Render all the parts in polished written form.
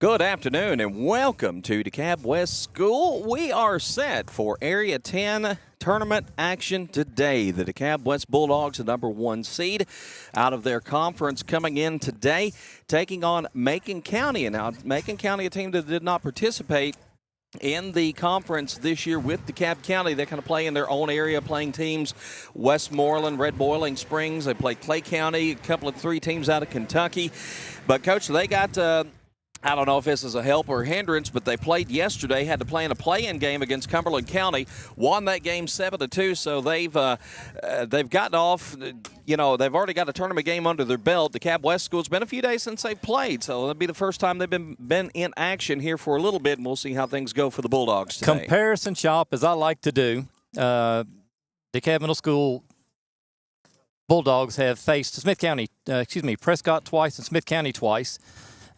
Good afternoon and welcome to Dekalb West School. We are set for Area 10 tournament action today. The Dekalb West Bulldogs, the number 1 seed out of their conference, coming in today, taking on Macon County. And now Macon County, a team that did not participate in the conference this year with DeKalb County. They kind of play in their own area, playing teams Westmoreland, Red Boiling Springs. They play Clay County, a couple of 3 teams out of Kentucky. But, Coach, they got I don't know if this is a help or a hindrance, but they played yesterday, had to play in a play-in game against Cumberland County, won that game 7-2, so they've gotten off, they've already got a tournament game under their belt. DeKalb West School, it's been a few days since they've played, so it'll be the first time they've been in action here for a little bit, and we'll see how things go for the Bulldogs today. Comparison shop, as I like to do. DeKalb Middle School Bulldogs have faced Prescott twice and Smith County twice.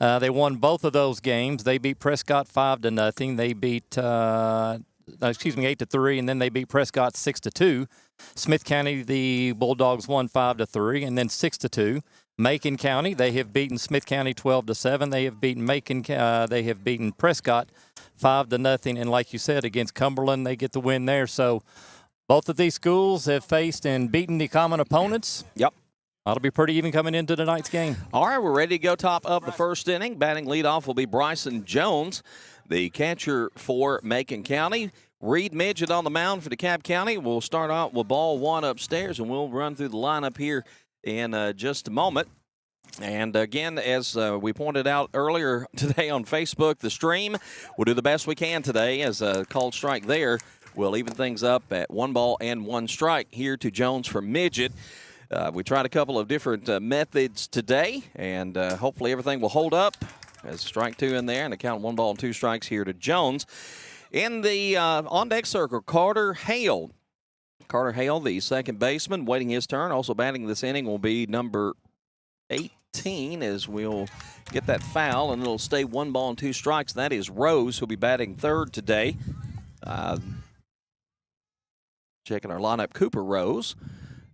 They won both of those games. They beat Prescott 5-0. They beat 8-3, and then they beat Prescott 6-2. Smith County, the Bulldogs won 5-3, and then 6-2. Macon County, they have beaten Smith County 12-7. They have beaten They have beaten Prescott 5-0, and like you said, against Cumberland, they get the win there. So both of these schools have faced and beaten the common opponents. Yep. That'll be pretty even coming into tonight's game. All right, we're ready to go top of the first inning. Batting leadoff will be Bryson Jones, the catcher for Macon County. Reed Midget on the mound for DeKalb County. We'll start out with ball 1 upstairs, and we'll run through the lineup here in just a moment. And again, as we pointed out earlier today on Facebook, the stream, we'll do the best we can today as a called strike there. We'll even things up at 1 ball and 1 strike here to Jones for Midget. We tried a couple of different methods today, and hopefully everything will hold up. As strike 2 in there, and a count 1 ball and 2 strikes here to Jones. In the on-deck circle, Carter Hale. Carter Hale, the second baseman, waiting his turn. Also batting this inning will be number 18, as we'll get that foul, and it'll stay 1 ball and 2 strikes. That is Rose, who'll be batting third today. Checking our lineup, Cooper Rose.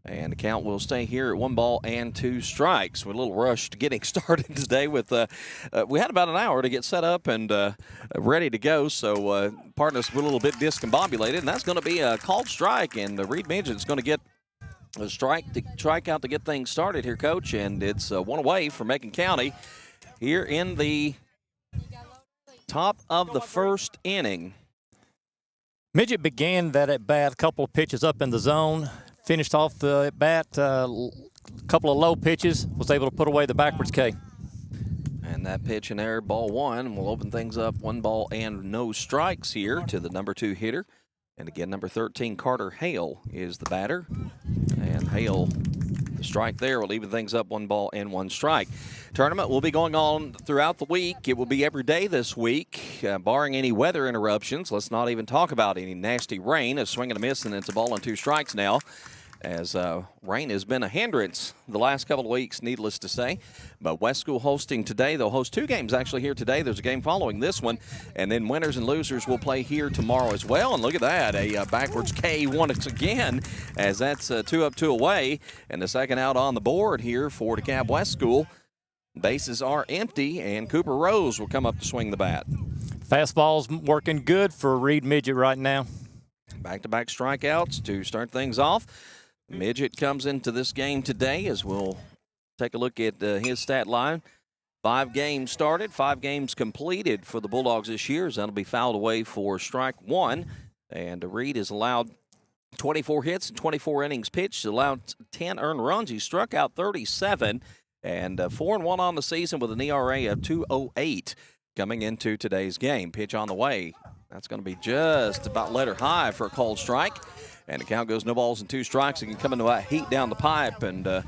And the count will stay here at 1 ball and 2 strikes. We're a little rushed getting started today with, we had about an hour to get set up and ready to go. So partners were a little bit discombobulated, and that's going to be a called strike. And Reed Midget's going to get a strike out to get things started here, Coach. And it's 1 away from Macon County here in the top of the first inning. Midget began that at bat, a couple of pitches up in the zone. Finished off the at-bat, a couple of low pitches, was able to put away the backwards K. And that pitch in there, ball 1, will open things up 1 ball and no strikes here to the number 2 hitter. And again, number 13, Carter Hale is the batter. And Hale, the strike there, will even things up 1 ball and 1 strike. Tournament will be going on throughout the week. It will be every day this week, barring any weather interruptions. Let's not even talk about any nasty rain. A swing and a miss, and it's a ball and 2 strikes now, as rain has been a hindrance the last couple of weeks, needless to say. But West School hosting today. They'll host 2 games actually here today. There's a game following this one, and then winners and losers will play here tomorrow as well. And look at that, a backwards K once again, as that's 2 up, 2 away, and the second out on the board here for DeKalb West School. Bases are empty, and Cooper Rose will come up to swing the bat. Fastball's working good for Reed Midget right now. Back-to-back strikeouts to start things off. Midget comes into this game today, as we'll take a look at his stat line. 5 games started, 5 games completed for the Bulldogs this year, as that'll be fouled away for strike 1. And Reed has allowed 24 hits and 24 innings pitched, allowed 10 earned runs. He struck out 37, and 4-1 on the season with an ERA of 2.08 coming into today's game. Pitch on the way. That's going to be just about letter high for a called strike. And the count goes no balls and 2 strikes. It can come into that heat down the pipe, and a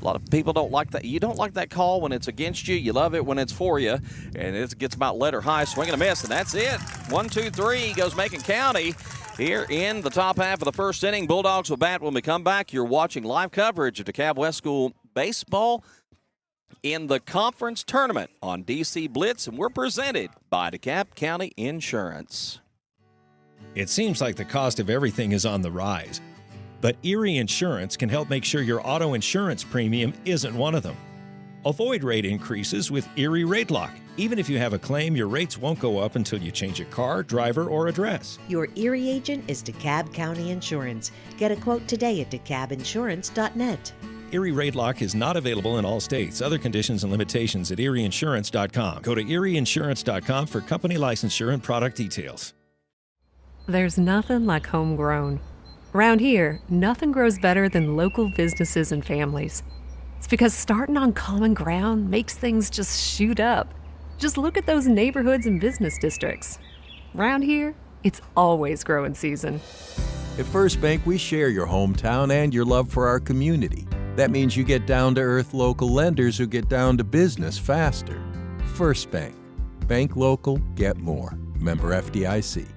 lot of people don't like that. You don't like that call when it's against you. You love it when it's for you. And it gets about letter high, swing and a miss, and that's it. 1, 2, 3 goes Macon County here in the top half of the first inning. Bulldogs will bat when we come back. You're watching live coverage of DeKalb West School baseball in the conference tournament on DC Blitz, and we're presented by DeKalb County Insurance. It seems like the cost of everything is on the rise, but Erie Insurance can help make sure your auto insurance premium isn't one of them. Avoid rate increases with Erie Rate Lock. Even if you have a claim, your rates won't go up until you change a car, driver, or address. Your Erie agent is DeKalb County Insurance. Get a quote today at DeKalbInsurance.net. Erie Rate Lock is not available in all states. Other conditions and limitations at ErieInsurance.com. Go to ErieInsurance.com for company licensure and product details. There's nothing like homegrown. Around here, nothing grows better than local businesses and families. It's because starting on common ground makes things just shoot up. Just look at those neighborhoods and business districts. Around here, it's always growing season. At First Bank, we share your hometown and your love for our community. That means you get down-to-earth local lenders who get down to business faster. First Bank. Bank local, get more. Member FDIC.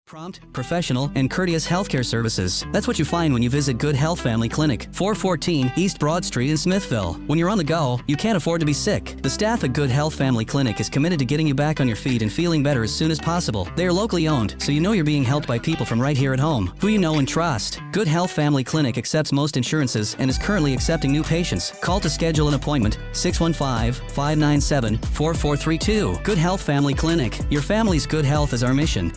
Prompt, professional, and courteous healthcare services. That's what you find when you visit Good Health Family Clinic, 414 East Broad Street in Smithville. When you're on the go, you can't afford to be sick. The staff at Good Health Family Clinic is committed to getting you back on your feet and feeling better as soon as possible. They are locally owned, so you know you're being helped by people from right here at home, who you know and trust. Good Health Family Clinic accepts most insurances and is currently accepting new patients. Call to schedule an appointment, 615-597-4432. Good Health Family Clinic. Your family's good health is our mission.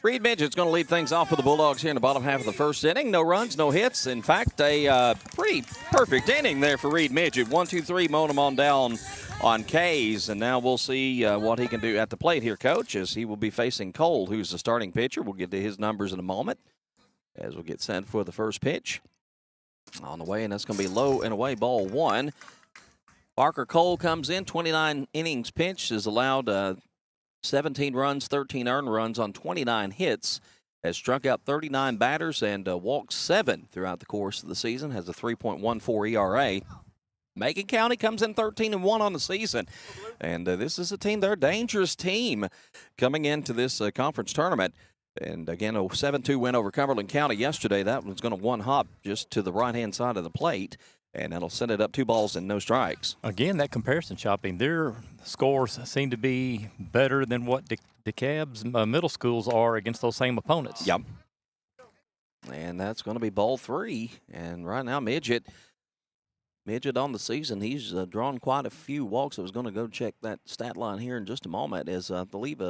Reed Midget's going to lead things off for the Bulldogs here in the bottom half of the first inning. No runs, no hits. In fact, a pretty perfect inning there for Reed Midget. 1, 2, 3, mowing him on down on K's. And now we'll see what he can do at the plate here, Coach, as he will be facing Cole, who's the starting pitcher. We'll get to his numbers in a moment as we'll get set for the first pitch. On the way, and that's going to be low and away, ball one. Parker Cole comes in, 29 innings pitched, has allowed 17 runs, 13 earned runs on 29 hits, has struck out 39 batters and walked 7 throughout the course of the season, has a 3.14 ERA. Macon County comes in 13-1 on the season, and this is a team, they're a dangerous team coming into this conference tournament. And again, a 7-2 win over Cumberland County yesterday. That one's going to one hop just to the right-hand side of the plate, and that'll send it up 2 balls and no strikes. Again, that comparison shopping, their scores seem to be better than what DeKalb's middle schools are against those same opponents. Yep. And that's going to be ball 3. And right now, Midget on the season, he's drawn quite a few walks. I was going to go check that stat line here in just a moment, as I believe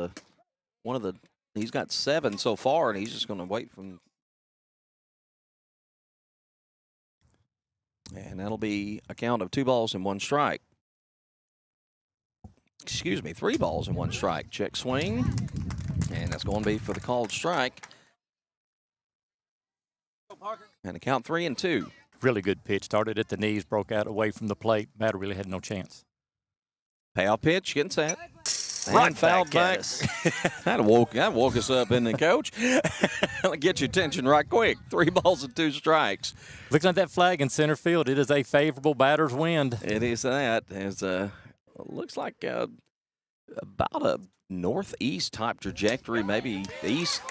he's got 7 so far, and he's just going to wait from. And that'll be a count of 2 balls and 1 strike. Excuse me, 3 balls and 1 strike. Check swing. And that's going to be for the called strike. And a count 3-2. Really good pitch. Started at the knees, broke out away from the plate. Batter really had no chance. Payoff pitch, getting set. Right And fouled back. that woke us up, didn't it, Coach? That'll get your attention right quick. 3 balls and 2 strikes. Looking at that flag in center field, it is a favorable batter's wind. It is that. It's looks like about a northeast type trajectory, maybe east,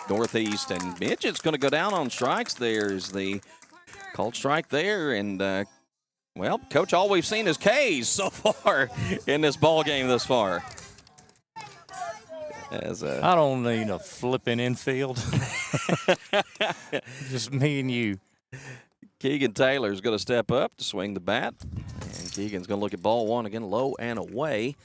northeast. And Midget's going to go down on strikes. There is the called strike there, and well, Coach, all we've seen is K's so far in this ball game thus far. I don't need a flipping infield. Just me and you. Keegan Taylor's going to step up to swing the bat. And Keegan's going to look at ball 1 again, low and away.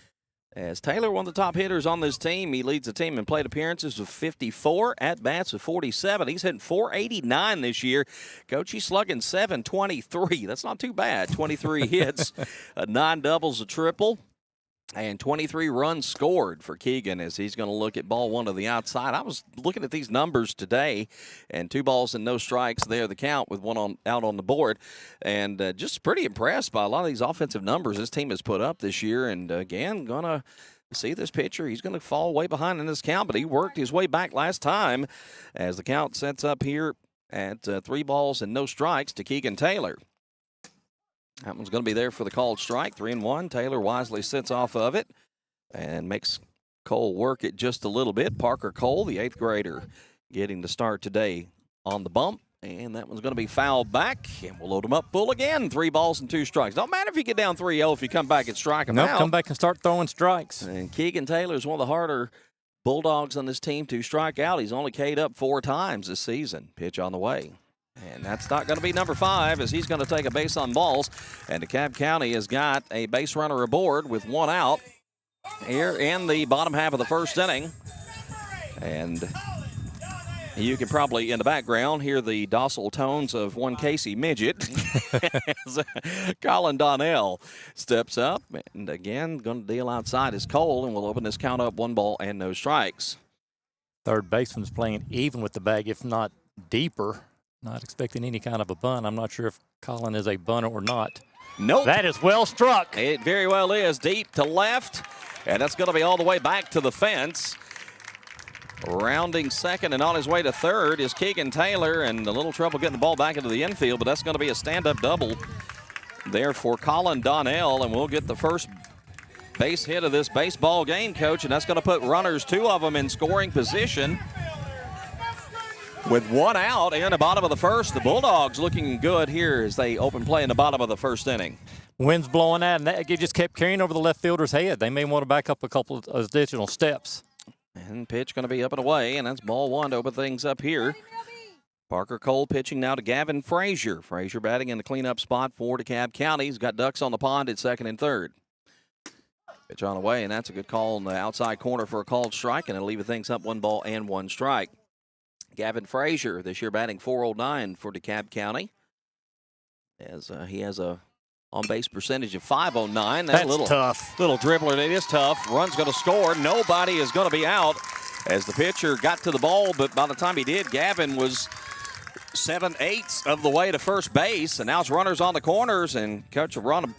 As Taylor, one of the top hitters on this team, he leads the team in plate appearances with 54, at-bats with 47. He's hitting .489 this year. Coach, he's slugging .723. That's not too bad. 23 hits, 9 doubles, a triple. And 23 runs scored for Keegan, as he's going to look at ball 1 to the outside. I was looking at these numbers today, and 2 balls and no strikes there, the count, with 1 out on the board. And just pretty impressed by a lot of these offensive numbers this team has put up this year. And again, going to see this pitcher. He's going to fall way behind in this count, but he worked his way back last time as the count sets up here at 3 balls and no strikes to Keegan Taylor. That one's going to be there for the called strike, 3-1. Taylor wisely sits off of it and makes Cole work it just a little bit. Parker Cole, the 8th grader, getting the start today on the bump. And that one's going to be fouled back, and we'll load him up full again. 3 balls and 2 strikes. Don't matter if you get down 3-0 if you come back and strike him out. Come back and start throwing strikes. And Keegan Taylor is one of the harder Bulldogs on this team to strike out. He's only K'd up 4 times this season. Pitch on the way. And that's not going to be number 5 as he's going to take a base on balls. And DeKalb County has got a base runner aboard with 1 out here in the bottom half of the first inning. And you can probably, in the background, hear the docile tones of one Casey Midget as Colin Donnell steps up. And again, going to deal outside is Cole, and we'll open this count up 1 ball and no strikes. Third baseman's playing even with the bag, if not deeper. Not expecting any kind of a bunt. I'm not sure if Colin is a bunter or not. Nope. That is well struck. It very well is. Deep to left, and that's going to be all the way back to the fence. Rounding second and on his way to third is Keegan Taylor, and a little trouble getting the ball back into the infield, but that's going to be a stand-up double there for Colin Donnell, and we'll get the first base hit of this baseball game, Coach, and that's going to put runners, 2 of them, in scoring position. With 1 out in the bottom of the first, the Bulldogs looking good here as they open play in the bottom of the first inning. Wind's blowing out, and that just kept carrying over the left fielder's head. They may want to back up a couple of additional steps. And pitch going to be up and away, and that's ball 1 to open things up here. Parker Cole pitching now to Gavin Frazier. Frazier batting in the cleanup spot for DeKalb County. He's got ducks on the pond at second and third. Pitch on the way, and that's a good call in the outside corner for a called strike, and it'll leave things up 1 ball and 1 strike. Gavin Frazier this year batting .409 for DeKalb County, as he has a on-base percentage of .509. That's tough. Little dribbler. It is tough. Run's going to score. Nobody is going to be out as the pitcher got to the ball, but by the time he did, Gavin was 7/8 of the way to first base, and now it's runners on the corners, and Coach will run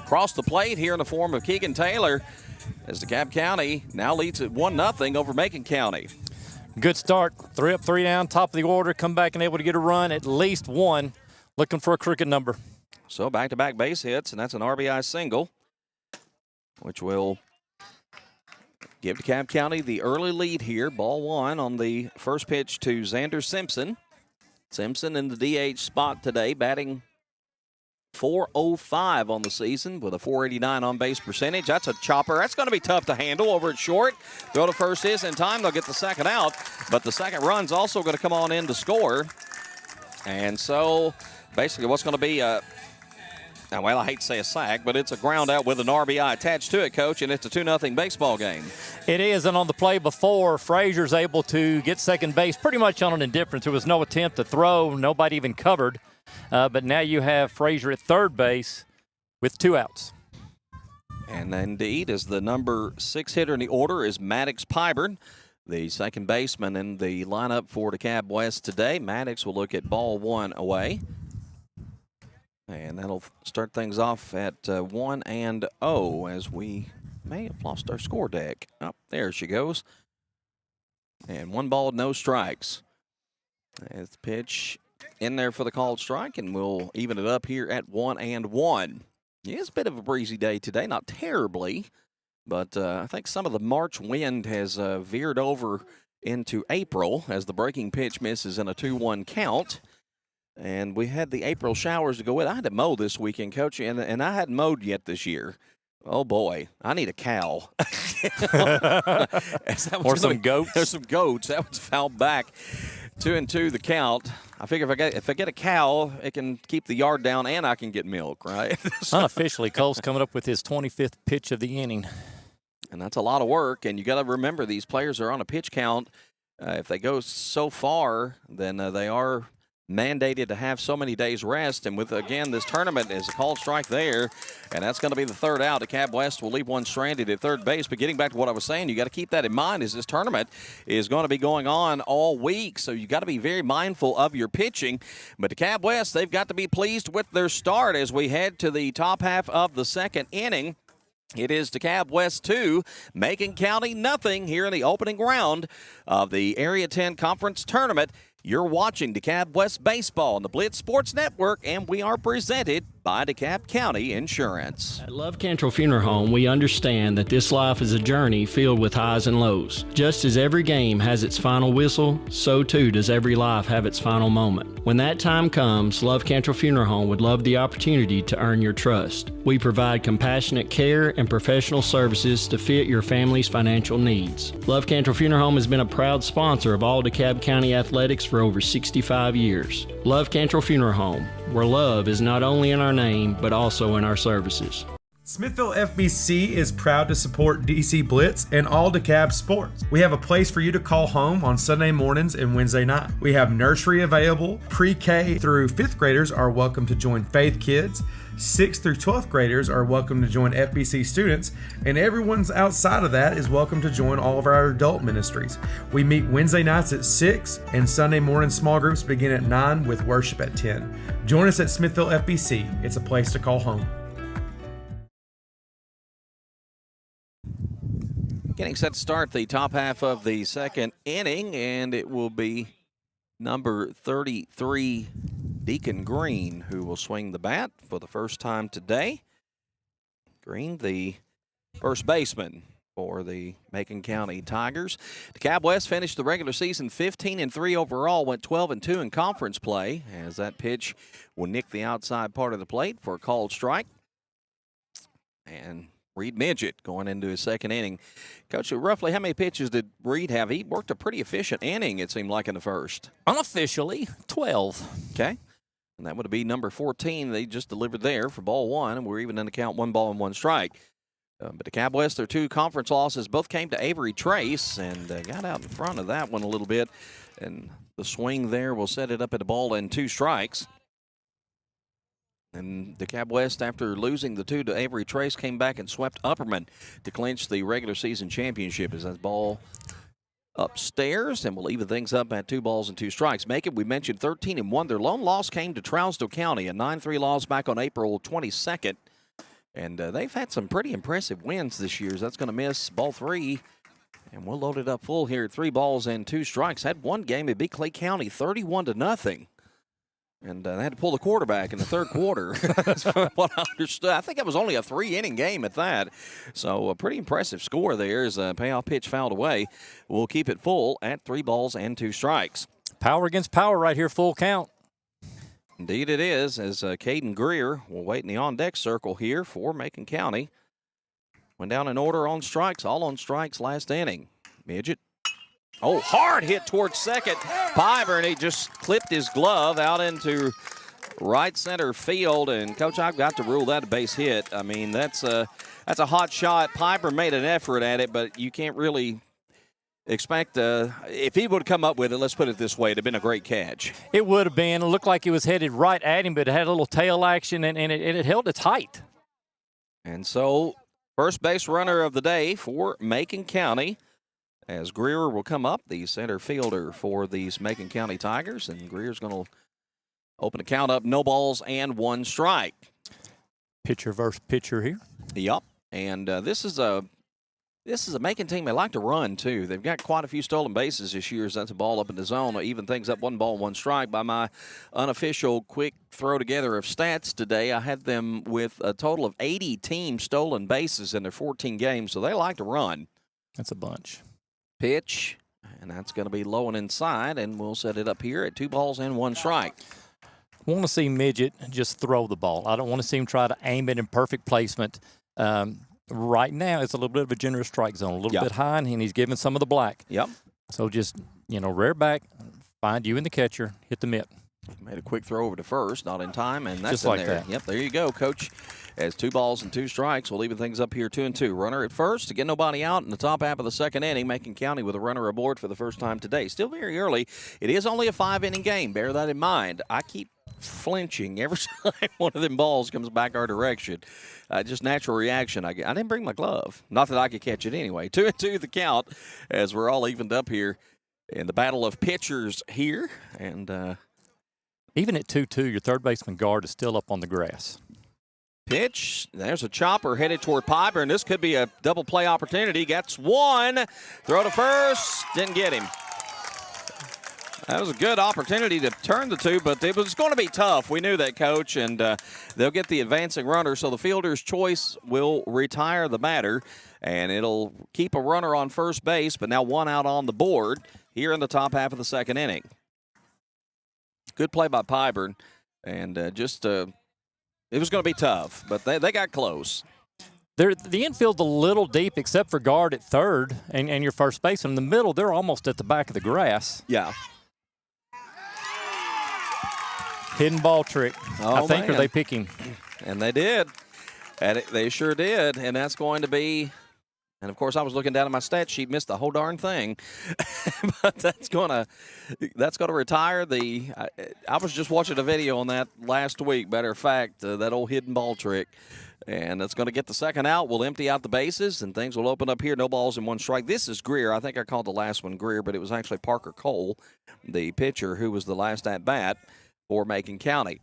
across the plate here in the form of Keegan Taylor as DeKalb County now leads at 1-0 over Macon County. Good start. 3 up, 3 down, top of the order. Come back and able to get a run, at least 1. Looking for a cricket number. So back-to-back base hits, and that's an RBI single, which will give DeKalb County the early lead here. Ball 1 on the first pitch to Xander Simpson. Simpson in the DH spot today, batting .405 on the season with a .489 on-base percentage. That's a chopper. That's going to be tough to handle over at short. Throw to first is in time. They'll get the second out, but the second run's also going to come on in to score. And so basically what's going to be well, I hate to say a sack, but it's a ground out with an RBI attached to it, Coach, and it's a 2-0 baseball game. It is, and on the play before, Frazier's able to get second base pretty much on an indifference. There was no attempt to throw. Nobody even covered. But now you have Frazier at third base with 2 outs. And indeed, as the number 6 hitter in the order is Maddox Pybern, the second baseman in the lineup for DeKalb West today. Maddox will look at ball 1 away. And that'll start things off at 1-0 as we may have lost our score deck. Oh, there she goes. And 1 ball, no strikes. As the pitch in there for the called strike, and we'll even it up here at 1-1. Yeah, it's a bit of a breezy day today, not terribly, but I think some of the March wind has veered over into April as the breaking pitch misses in a 2-1 count. And we had the April showers to go with. I had to mow this weekend, Coach, and I hadn't mowed yet this year. Oh, boy, I need a cow. Or some goats. There's some goats. That was fouled back. 2-2 the count. I figure if I get a cow, it can keep the yard down and I can get milk, right? Unofficially, Cole's coming up with his 25th pitch of the inning. And that's a lot of work, and you got to remember these players are on a pitch count. If they go so far, then they are mandated to have so many days rest, and with, again, this tournament is a called strike there, and that's going to be the third out. DeKalb West will leave 1 stranded at third base, but getting back to what I was saying, you got to keep that in mind as this tournament is going to be going on all week, so you got to be very mindful of your pitching. But DeKalb West, they've got to be pleased with their start as we head to the top half of the second inning. It is DeKalb West 2, Macon County nothing here in the opening round of the Area 10 Conference Tournament. You're watching DeKalb West Baseball on the Blitz Sports Network, and we are presented by DeKalb County Insurance. At Love Cantrell Funeral Home, we understand that this life is a journey filled with highs and lows. Just as every game has its final whistle, so too does every life have its final moment. When that time comes, Love Cantrell Funeral Home would love the opportunity to earn your trust. We provide compassionate care and professional services to fit your family's financial needs. Love Cantrell Funeral Home has been a proud sponsor of all DeKalb County athletics for for over 65 years. Love Cantrell Funeral Home, where love is not only in our name, but also in our services. Smithville FBC is proud to support DC Blitz and all Dekalb sports. We have a place for you to call home on Sunday mornings and Wednesday night. We have nursery available. Pre-K through 5th graders are welcome to join Faith Kids. 6th through 12th graders are welcome to join FBC students, and everyone's outside of that is welcome to join all of our adult ministries. We meet Wednesday nights at 6, and Sunday morning small groups begin at 9 with worship at 10. Join us at Smithville FBC. It's a place to call home. Getting set to start the top half of the second inning, and it will be number 33, Deacon Green, who will swing the bat for the first time today. Green, the first baseman for the Macon County Tigers. DeKalb West finished the regular season 15-3 overall, went 12-2 in conference play, as that pitch will nick the outside part of the plate for a called strike. And Reed Midget going into his second inning. Coach, roughly how many pitches did Reed have? He worked a pretty efficient inning, it seemed like, in the first. Unofficially, 12. Okay. And that would be number 14 they just delivered there for ball one, and we're even in the count 1 ball and 1 strike. But DeKalb West, their 2 conference losses, both came to Avery Trace, and got out in front of that one a little bit. And the swing there will set it up at a ball and 2 strikes. And DeKalb West, after losing the 2 to Avery Trace, came back and swept Upperman to clinch the regular season championship as that ball upstairs, and we'll even things up at 2 balls and 2 strikes. Macon, we mentioned 13-1. Their lone loss came to Trousdale County, a 9-3 loss back on April 22nd. And they've had some pretty impressive wins this year. That's going to miss ball 3. And we'll load it up full here at 3 balls and 2 strikes. Had one game, it beat Clay County 31-0. And they had to pull the quarterback in the third quarter. That's what I understood. I think it was only a 3-inning game at that. So a pretty impressive score there as a payoff pitch fouled away. We'll keep it full at 3 balls and 2 strikes. Power against power right here, full count. Indeed it is, as Caden Greer will wait in the on-deck circle here for Macon County. Went down in order on strikes, all on strikes last inning. Midget. Oh, hard hit towards second. Piber, and he just clipped his glove out into right center field. And, Coach, I've got to rule that a base hit. I mean, that's a hot shot. Piper made an effort at it, but you can't really expect if he would have come up with it, let's put it this way, it would have been a great catch. It would have been. It looked like it was headed right at him, but it had a little tail action, and it held its height. And so, first base runner of the day for Macon County, as Greer will come up, the center fielder for these Macon County Tigers. And Greer's going to open the count up, no balls and 1 strike. Pitcher versus pitcher here. Yep. And this is a Macon team they like to run, too. They've got quite a few stolen bases this year, as that's a ball up in the zone. Even things up 1 ball, 1 strike. By my unofficial quick throw together of stats today, I had them with a total of 80 team stolen bases in their 14 games, so they like to run. That's a bunch. Pitch, and that's going to be low and inside, and we'll set it up here at 2 balls and 1 strike. I want to see Midget just throw the ball. I don't want to see him try to aim it in perfect placement. Right now, it's a little bit of a generous strike zone, a little bit high, and he's giving some of the black. Yep. So just, rear back, find you and the catcher, hit the mitt. Made a quick throw over to first, not in time, and that's just in like there. that. Yep, there you go, Coach. As 2 balls and 2 strikes, we'll even things up here 2-2. Runner at first to get nobody out in the top half of the second inning. Macon County with a runner aboard for the first time today. Still very early. It is only a 5-inning game. Bear that in mind. I keep flinching every time one of them balls comes back our direction. Just natural reaction. I didn't bring my glove. Not that I could catch it anyway. 2-2 the count as we're all evened up here in the battle of pitchers here. And even at 2-2, your third baseman guard is still up on the grass. Pitch. There's a chopper headed toward Piper, and this could be a double play opportunity. Gets 1. Throw to first. Didn't get him. That was a good opportunity to turn the 2, but it was going to be tough. We knew that, Coach, and they'll get the advancing runner, so the fielder's choice will retire the batter, and it'll keep a runner on first base, but now 1 out on the board here in the top half of the second inning. Good play by Piper, and it was going to be tough, but they got close. The infield's a little deep except for guard at third and your first baseman. In the middle, they're almost at the back of the grass. Yeah. Hidden ball trick. Oh, I think, man. or they picking. And they did. And they sure did. And that's going to be, and of course I was looking down at my stat sheet, missed the whole darn thing. But that's gonna retire the. I was just watching a video on that last week. Matter of fact, that old hidden ball trick. And that's going to get the second out. We'll empty out the bases, and things will open up here. No balls and one strike. This is Greer. I think I called the last one Greer, but it was actually Parker Cole, the pitcher, who was the last at-bat for Macon County.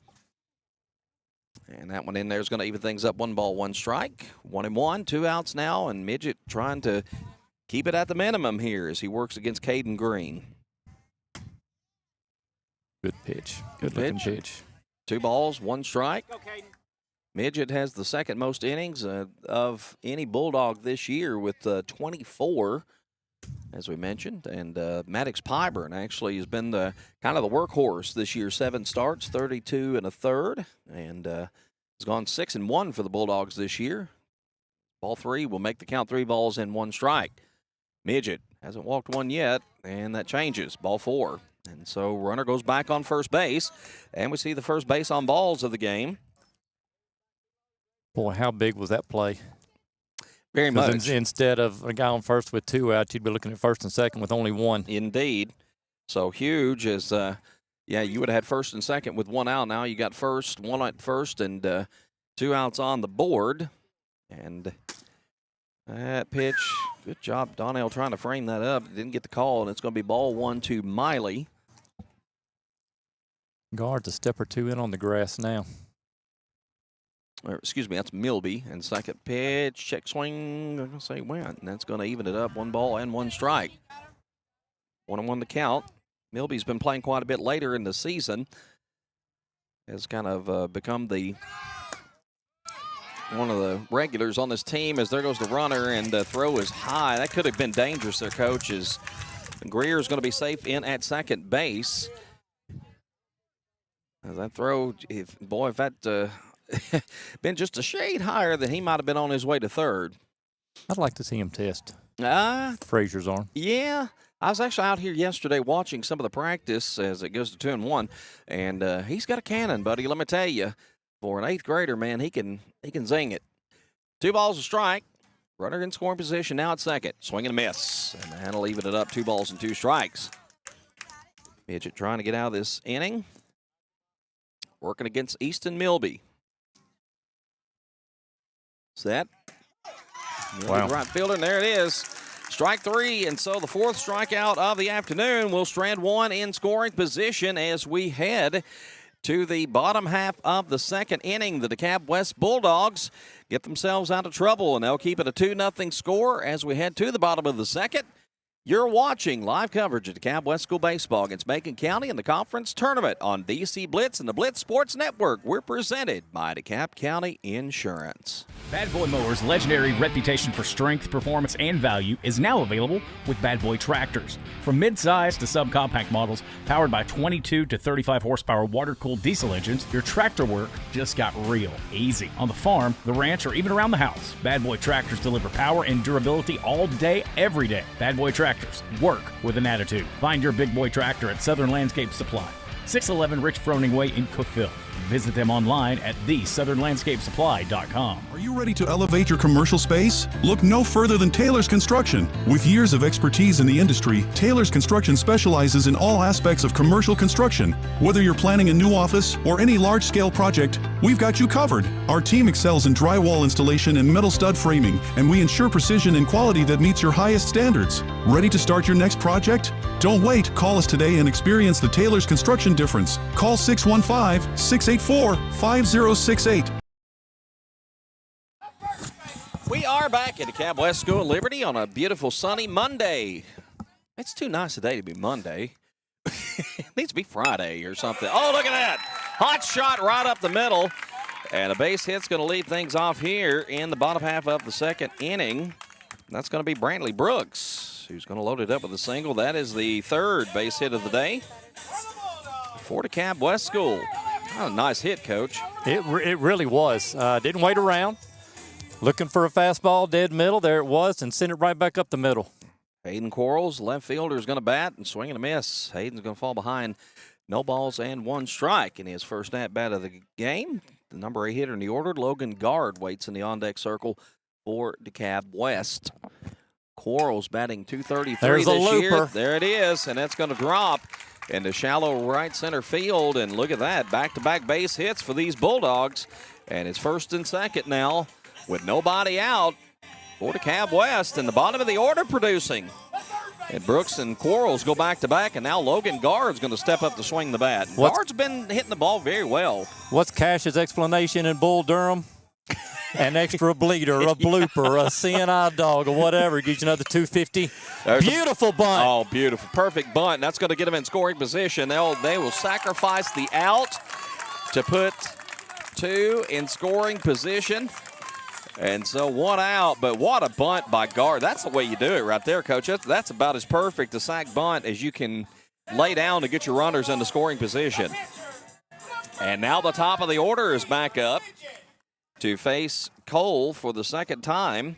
And that one in there is going to even things up. 1 ball, 1 strike. 1-1, 2 outs now, and Midget trying to keep it at the minimum here as he works against Caden Green. Good pitch. Good Good-looking pitch. pitch. 2 balls, 1 strike. Midget has the second most innings of any Bulldog this year with 24, as we mentioned. And Maddox Pyburn actually has been the kind of the workhorse this year. 7 starts, 32 1/3, and has gone 6-1 for the Bulldogs this year. Ball 3 will make the count. 3 balls and 1 strike. Midget hasn't walked one yet, and that changes. Ball 4. And so runner goes back on first base, and we see the first base on balls of the game. Boy, how big was that play? Very much. Instead of a guy on first with 2 outs, you'd be looking at first and second with only 1. Indeed. So huge as, you would have had first and second with 1 out. Now you got first, 1 at first, and 2 outs on the board. And that pitch, good job, Donnell, trying to frame that up. Didn't get the call, and it's going to be ball 1 to Miley. Guard's a step or 2 in on the grass now. Or, excuse me, that's Milby. And second pitch, check swing, I'm going to say went. And that's going to even it up. 1 ball and 1 strike. 1-1 to count. Milby's been playing quite a bit later in the season. Has kind of become one of the regulars on this team as there goes the runner, and the throw is high. That could have been dangerous there, Coach, as Greer is going to be safe in at second base. As that throw, if that been just a shade higher, then he might have been on his way to third. I'd like to see him test Frazier's arm. Yeah. I was actually out here yesterday watching some of the practice as it goes to 2-1, and he's got a cannon, buddy. Let me tell you, for an 8th grader, man, he can zing it. 2 balls, a strike. Runner in scoring position now at second. Swing and a miss, and that'll even it up. 2 balls and 2 strikes. Midget trying to get out of this inning. Working against Easton Milby. Set. Wow. Right fielder, and there it is. Strike 3, and so the 4th strikeout of the afternoon will strand 1 in scoring position as we head to the bottom half of the second inning. The DeKalb West Bulldogs get themselves out of trouble, and they'll keep it a 2-0 score as we head to the bottom of the second. You're watching live coverage of DeKalb West School Baseball against Macon County in the conference tournament on DC Blitz and the Blitz Sports Network. We're presented by DeKalb County Insurance. Bad Boy Mowers' legendary reputation for strength, performance, and value is now available with Bad Boy tractors. From mid-size to subcompact models powered by 22 to 35 horsepower water-cooled diesel engines, your tractor work just got real easy. On the farm, the ranch, or even around the house, Bad Boy tractors deliver power and durability all day, every day. Bad Boy tractors work with an attitude. Find your big boy tractor at Southern Landscape Supply, 611 Rich Froning Way in Cookeville. Visit them online at thesouthernlandscapesupply.com. Are you ready to elevate your commercial space? Look no further than Taylor's Construction. With years of expertise in the industry, Taylor's Construction specializes in all aspects of commercial construction. Whether you're planning a new office or any large-scale project, we've got you covered. Our team excels in drywall installation and metal stud framing, and we ensure precision and quality that meets your highest standards. Ready to start your next project? Don't wait. Call us today and experience the Taylor's Construction difference. Call 615-684-5068. We are back at DeKalb West School of Liberty on a beautiful sunny Monday. It's too nice a day to be Monday. It needs to be Friday or something. Oh, look at that. Hot shot right up the middle. And a base hit's going to lead things off here in the bottom half of the second inning. That's going to be Brantley Brooks, who's going to load it up with a single. That is the 3rd base hit of the day for DeKalb West School. Oh, nice hit, Coach. It really was. Didn't wait around. Looking for a fastball, dead middle. There it was, and sent it right back up the middle. Hayden Quarles, left fielder, is going to bat and swing and a miss. Hayden's going to fall behind No balls and 1 strike. In his first at-bat of the game, the number 8 hitter in the order, Logan Guard, waits in the on-deck circle for Dekalb West. Quarles batting .233 There's this a year. looper. There it is, and that's going to drop into shallow right center field. And look at that, back-to-back base hits for these Bulldogs. And it's first and second now with nobody out for Dekalb West. And the bottom of the order producing. And Brooks and Quarles go back-to-back, and now Logan Guard's going to step up to swing the bat. Guard's been hitting the ball very well. What's Cash's explanation in Bull Durham? An extra bleeder, a blooper, a CNI dog, or whatever. Gives you another 250. Beautiful bunt. Oh, beautiful. Perfect bunt. That's going to get them in scoring position. They will sacrifice the out to put 2 in scoring position. And so 1 out, but what a bunt by Guard. That's the way you do it right there, Coach. That's about as perfect a sack bunt as you can lay down to get your runners into scoring position. And now the top of the order is back up to face Cole for the second time.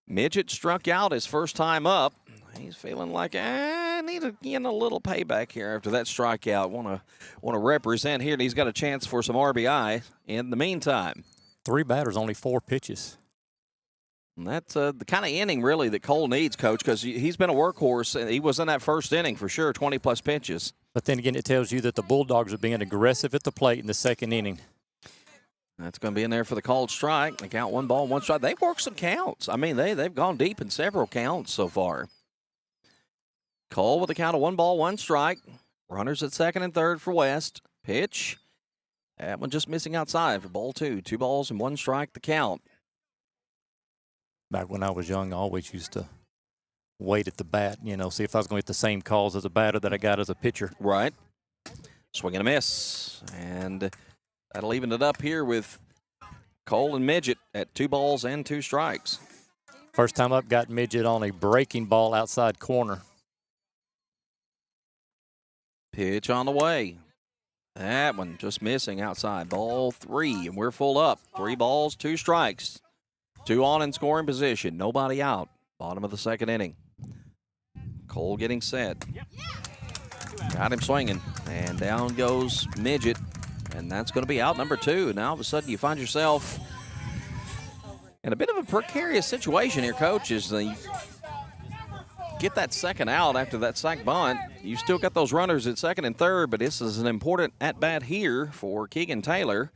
Midget struck out his first time up. He's feeling like, I need to get a little payback here after that strikeout. Want to represent here, and he's got a chance for some RBI in the meantime. 3 batters, only 4 pitches. And that's the kind of inning, really, that Cole needs, Coach, because he's been a workhorse. And he was in that first inning for sure, 20-plus pitches. But then again, it tells you that the Bulldogs are being aggressive at the plate in the second inning. That's going to be in there for the called strike. They count 1 ball, 1 strike. They've worked some counts. I mean, they've gone deep in several counts so far. Cole with a count of 1 ball, 1 strike. Runners at second and third for West. Pitch. That one just missing outside for ball 2. 2 balls and 1 strike, the count. Back when I was young, I always used to wait at the bat, see if I was going to get the same calls as a batter that I got as a pitcher. Right. Swing and a miss. And that'll even it up here with Cole and Midget at 2 balls and 2 strikes. First time up, got Midget on a breaking ball outside corner. Pitch on the way. That one just missing outside. Ball 3, and we're full up. 3 balls, 2 strikes. 2 on in scoring position. Nobody out. Bottom of the second inning. Cole getting set. Got him swinging. And down goes Midget. And that's going to be out number 2. Now all of a sudden you find yourself in a bit of a precarious situation here, Coach, as you get that second out after that sack bunt. You still got those runners at second and third, but this is an important at-bat here for Keegan Taylor.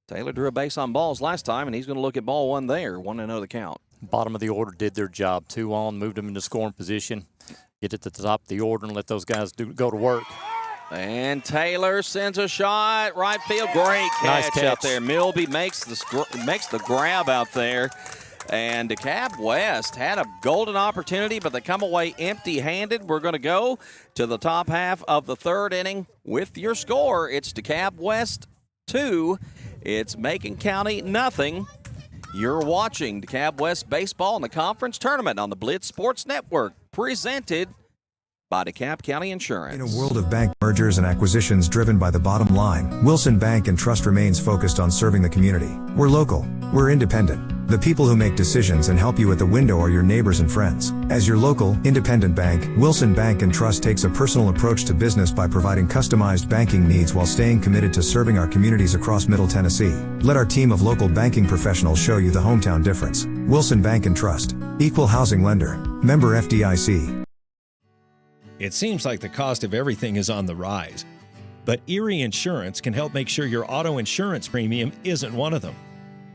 Taylor drew a base on balls last time, and he's going to look at ball 1 there. 1-0 the count. Bottom of the order did their job. 2 on, moved them into scoring position. Get it to the top of the order and let those guys go to work. And Taylor sends a shot. Right field. Great catch, out there. Milby makes the grab out there. And Dekalb West had a golden opportunity, but they come away empty-handed. We're going to go to the top half of the third inning with your score. It's Dekalb West 2. It's Macon County 0. You're watching Dekalb West baseball in the conference tournament on the Blitz Sports Network, presented by Dekalb County Insurance. In a world of bank mergers and acquisitions driven by the bottom line, Wilson Bank and Trust remains focused on serving the community. We're local. We're independent. The people who make decisions and help you at the window are your neighbors and friends. As your local, independent bank, Wilson Bank and Trust takes a personal approach to business by providing customized banking needs while staying committed to serving our communities across Middle Tennessee. Let our team of local banking professionals show you the hometown difference. Wilson Bank and Trust. Equal housing lender. Member FDIC. It seems like the cost of everything is on the rise, but Erie Insurance can help make sure your auto insurance premium isn't one of them.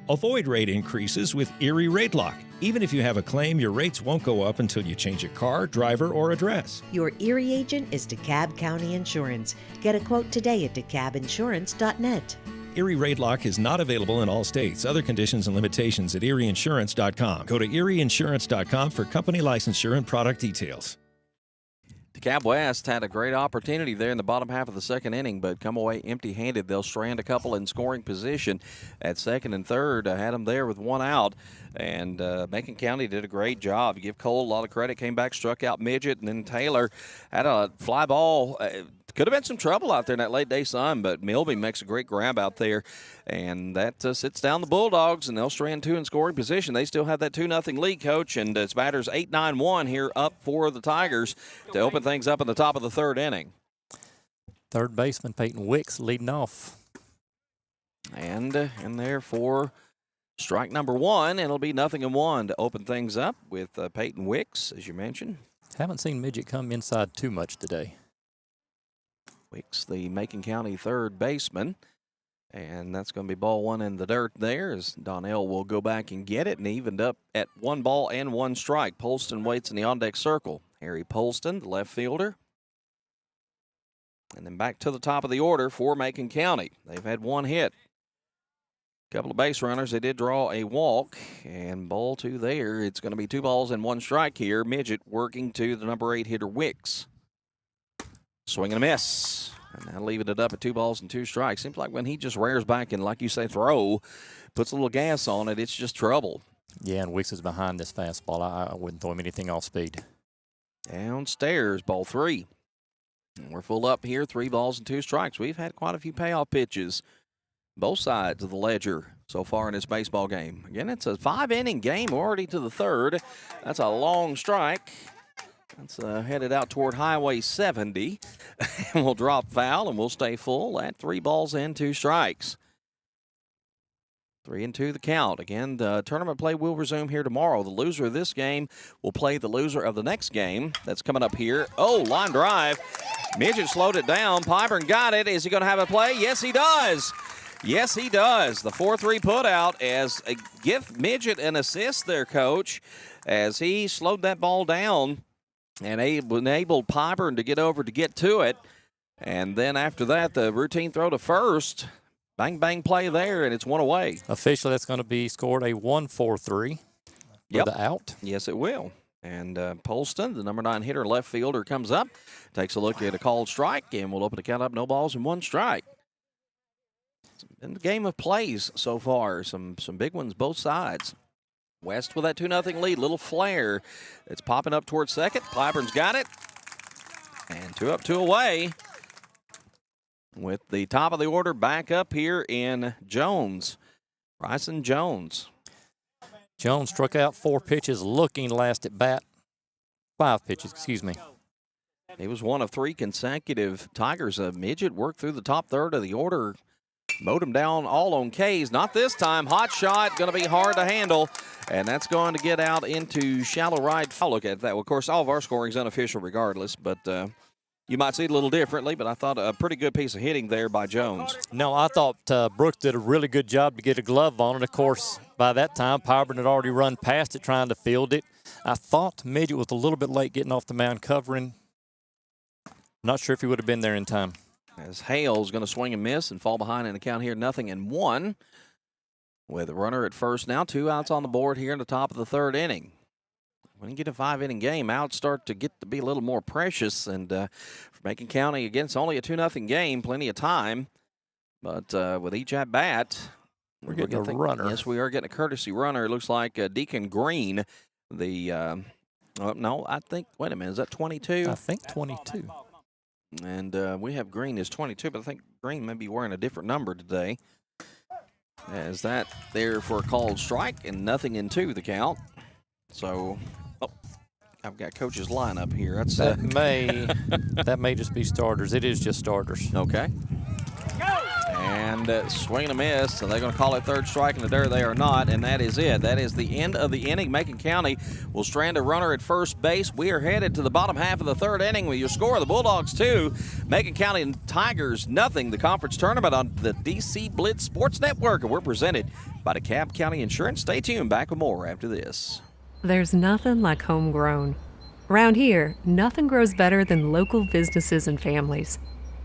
Avoid rate increases with Erie Rate Lock. Even if you have a claim, your rates won't go up until you change a car, driver, or address. Your Erie agent is Dekalb County Insurance. Get a quote today at DeKalbInsurance.net. Erie Rate Lock is not available in all states. Other conditions and limitations at ErieInsurance.com. Go to ErieInsurance.com for company licensure and product details. Dekalb West had a great opportunity there in the bottom half of the second inning, but come away empty-handed. They'll strand a couple in scoring position at second and third. Had them there with 1 out, and Macon County did a great job. You give Cole a lot of credit, came back, struck out Midget, and then Taylor had a fly ball. Could have been some trouble out there in that late-day sun, but Milby makes a great grab out there, and that sits down the Bulldogs, and they'll strand 2 in scoring position. They still have that 2-0 lead, Coach, and it's batters 8-9-1 here up for the Tigers to open things up in the top of the third inning. Third baseman Peyton Wicks leading off. And in there for strike number one, it'll be 0-1 to open things up with Peyton Wicks, as you mentioned. Haven't seen Midget come inside too much today. Wicks, the Macon County third baseman. And that's going to be ball one in the dirt there as Donnell will go back and get it and evened up at 1 ball and 1 strike. Polston waits in the on-deck circle. Harry Polston, the left fielder. And then back to the top of the order for Macon County. They've had 1 hit. Couple of base runners. They did draw a walk, and ball 2 there. It's going to be 2 balls and 1 strike here. Midget working to the number 8 hitter, Wicks. Swing and a miss. And now leaving it up at 2 balls and 2 strikes. Seems like when he just rears back and, like you say, puts a little gas on it, it's just trouble. Yeah, and Wicks is behind this fastball. I wouldn't throw him anything off speed. Downstairs, ball 3. And we're full up here, 3 balls and 2 strikes. We've had quite a few payoff pitches, both sides of the ledger so far in this baseball game. Again, it's a 5-inning game. We're already to the 3rd. That's a long strike. That's headed out toward Highway 70. And we'll drop foul, and we'll stay full at 3 balls and 2 strikes. 3-2 the count. Again, the tournament play will resume here tomorrow. The loser of this game will play the loser of the next game. That's coming up here. Oh, line drive. Midget slowed it down. Pyburn got it. Is he going to have a play? Yes, he does. Yes, he does. The 4-3 put out as a give Midget an assist there, Coach, as he slowed that ball down and enabled Pyburn to get over to get to it. And then after that, the routine throw to first. Bang, bang play there, and it's 1 away. Officially, that's going to be scored a 1-4-3 for the out. Yes, it will. And Polston, the number 9 hitter, left fielder, comes up, takes a look at a called strike, and we'll open the count up, no balls and 1 strike. It's been the game of plays so far. Some big ones both sides. West with that 2-0 lead. Little flare. It's popping up towards second. Clyburn's got it. And 2 up, 2 away. With the top of the order back up here in Jones. Bryson Jones. Jones struck out 4 pitches looking last at bat. 5 pitches, excuse me. He was one of 3 consecutive Tigers. A Midget worked through the top third of the order. Mowed him down all on K's. Not this time. Hot shot. Going to be hard to handle. And that's going to get out into shallow right. I'll look at that. Well, of course, all of our scoring is unofficial regardless. But you might see it a little differently. But I thought a pretty good piece of hitting there by Jones. No, I thought Brooks did a really good job to get a glove on it. Of course, by that time, Pyburn had already run past it trying to field it. I thought Midget was a little bit late getting off the mound covering. Not sure if he would have been there in time. As Hale's going to swing and miss and fall behind in the count here, 0-1. With a runner at first now, 2 outs on the board here in the top of the 3rd inning. When you get a 5-inning game, outs start to get to be a little more precious. And for Macon County, again, it's only a 2-0 game, plenty of time. But with each at bat, we're getting a runner. Yes, we are getting a courtesy runner. It looks like Deacon Green, the no, I think, wait a minute, is that 22? I think 22. And we have Green as 22, but I think Green may be wearing a different number today. As that there for a called strike and 0-2 the count. So, I've got Coach's lineup here. That's that may just be starters. It is just starters. Okay. And swing and a miss, and they're going to call it 3rd strike in the dirt. They are not, and that is it. That is the end of the inning. Macon County will strand a runner at first base. We are headed to the bottom half of the 3rd inning with your score. The Bulldogs 2, Macon County and Tigers 0. The conference tournament on the DC Blitz Sports Network, and we're presented by Dekalb County Insurance. Stay tuned. Back with more after this. There's nothing like homegrown. Around here, nothing grows better than local businesses and families.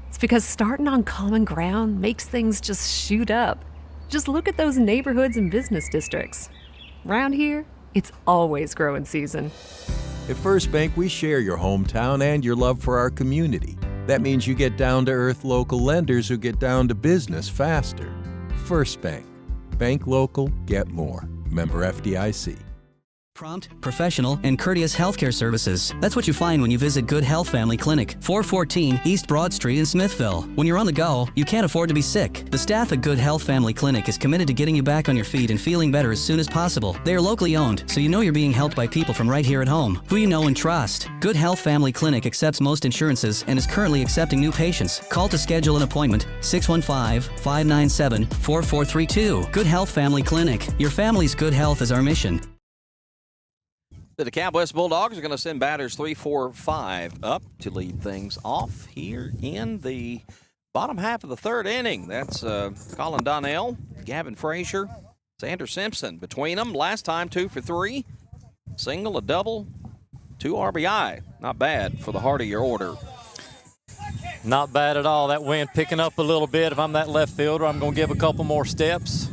It's because starting on common ground makes things just shoot up. Just look at those neighborhoods and business districts. Around here, it's always growing season. At First Bank, we share your hometown and your love for our community. That means you get down-to-earth local lenders who get down to business faster. First Bank. Bank local, get more. Member FDIC. Prompt, professional, and courteous healthcare services. That's what you find when you visit Good Health Family Clinic, 414 East Broad Street in Smithville. When you're on the go, you can't afford to be sick. The staff at Good Health Family Clinic is committed to getting you back on your feet and feeling better as soon as possible. They are locally owned, so you know you're being helped by people from right here at home, who you know and trust. Good Health Family Clinic accepts most insurances and is currently accepting new patients. Call to schedule an appointment, 615-597-4432. Good Health Family Clinic. Your family's good health is our mission. The Dekalb West Bulldogs are going to send batters 3, 4, 5 up to lead things off here in the bottom half of the third inning. That's Colin Donnell, Gavin Frazier, Xander Simpson. Between them, last time 2 for 3. Single, a double, 2 RBI. Not bad for the heart of your order. Not bad at all. That wind picking up a little bit. If I'm that left fielder, I'm going to give a couple more steps.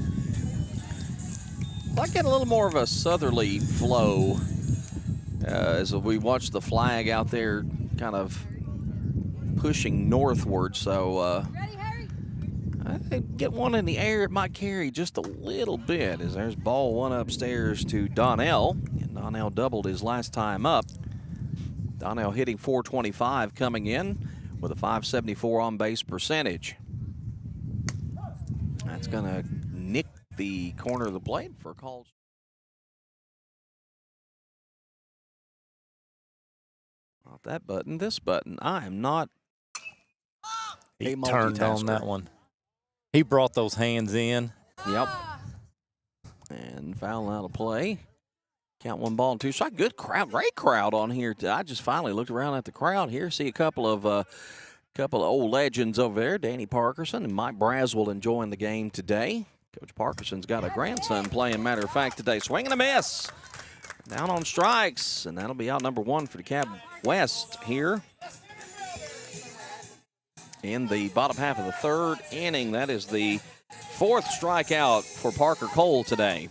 I get a little more of a southerly flow as we watch the flag out there kind of pushing northward. So I think get one in the air, it might carry just a little bit, as there's ball one upstairs to Donnell. And Donnell doubled his last time up. Donnell hitting .425 coming in with a .574 on-base percentage. That's going to nick the corner of the plate for a call. Not that button, this button. I am not He turned on that one. He brought those hands in. Yep. And fouling out of play. Count 1 ball and 2 strikes. Good crowd, great crowd on here. I just finally looked around at the crowd here. See a couple of old legends over there. Danny Parkerson and Mike Braswell enjoying the game today. Coach Parkerson's got a grandson playing, matter of fact, today. Swing and a miss. Down on strikes, and that'll be out number 1 for Dekalb West here in the bottom half of the third inning. That is the 4th strikeout for Parker Cole today.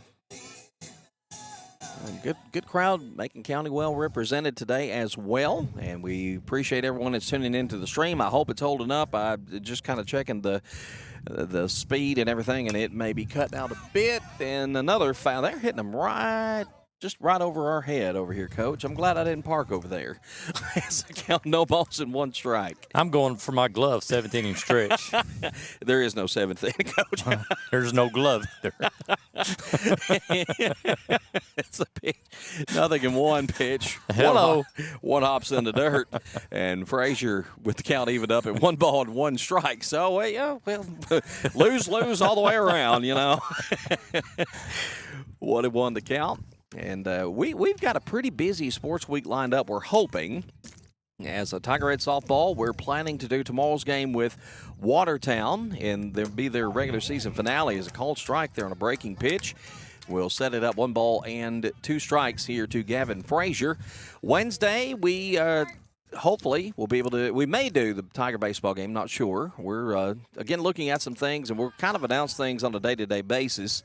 Good crowd, Macon County well represented today as well, and we appreciate everyone that's tuning into the stream. I hope it's holding up. I just kind of checking the speed and everything, and it may be cutting out a bit. And another foul. They're hitting them just right over our head over here, Coach. I'm glad I didn't park over there. As I count no balls and 1 strike. I'm going for my glove, 17-inch stretch. There is no 7th inning, Coach. There's no glove either. It's a pitch. Nothing in 1 pitch. Hello. One hops in the dirt. And Frazier with the count evened up at 1 ball and 1 strike. So, lose all the way around, you know. 1-1 the count. And we've got a pretty busy sports week lined up. We're hoping, as a Tiger Red softball, we're planning to do tomorrow's game with Watertown, and there'll be their regular season finale as a called strike there on a breaking pitch. We'll set it up 1 ball and 2 strikes here to Gavin Frazier. Wednesday, we hopefully we'll be able to, we may do the Tiger baseball game, not sure. We're, again, looking at some things, and we'll kind of announce things on a day-to-day basis.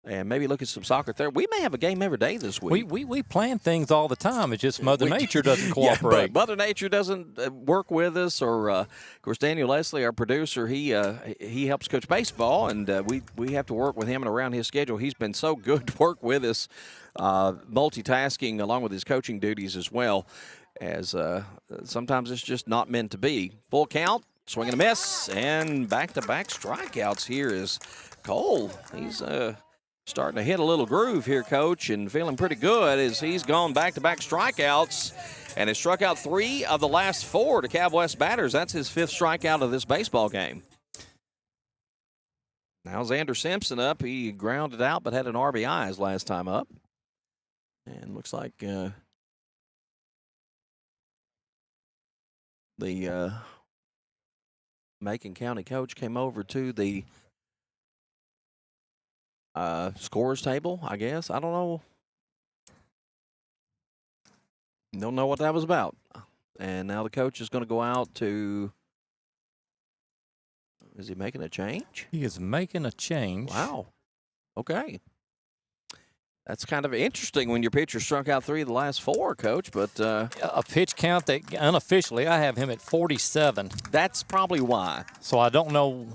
And maybe look at some soccer there. We may have a game every day this week. We plan things all the time. It's just Mother Nature doesn't cooperate. Yeah, but Mother Nature doesn't work with us. Or, of course, Daniel Leslie, our producer, he helps coach baseball, and we have to work with him and around his schedule. He's been so good to work with us, multitasking along with his coaching duties as well, as sometimes it's just not meant to be. Full count, swing and a miss, and back-to-back strikeouts here is Cole. He's starting to hit a little groove here, Coach, and feeling pretty good as he's gone back-to-back strikeouts and has struck out 3 of the last 4 Dekalb West batters. That's his 5th strikeout of this baseball game. Now Xander Simpson up. He grounded out but had an RBI his last time up. And looks like the Macon County coach came over to the scores table, I guess. I don't know. Don't know what that was about. And now the coach is going to go out to, is he making a change? He is making a change. Wow. Okay. That's kind of interesting when your pitcher struck out 3 of the last 4, Coach, but a pitch count that unofficially I have him at 47. That's probably why. So I don't know.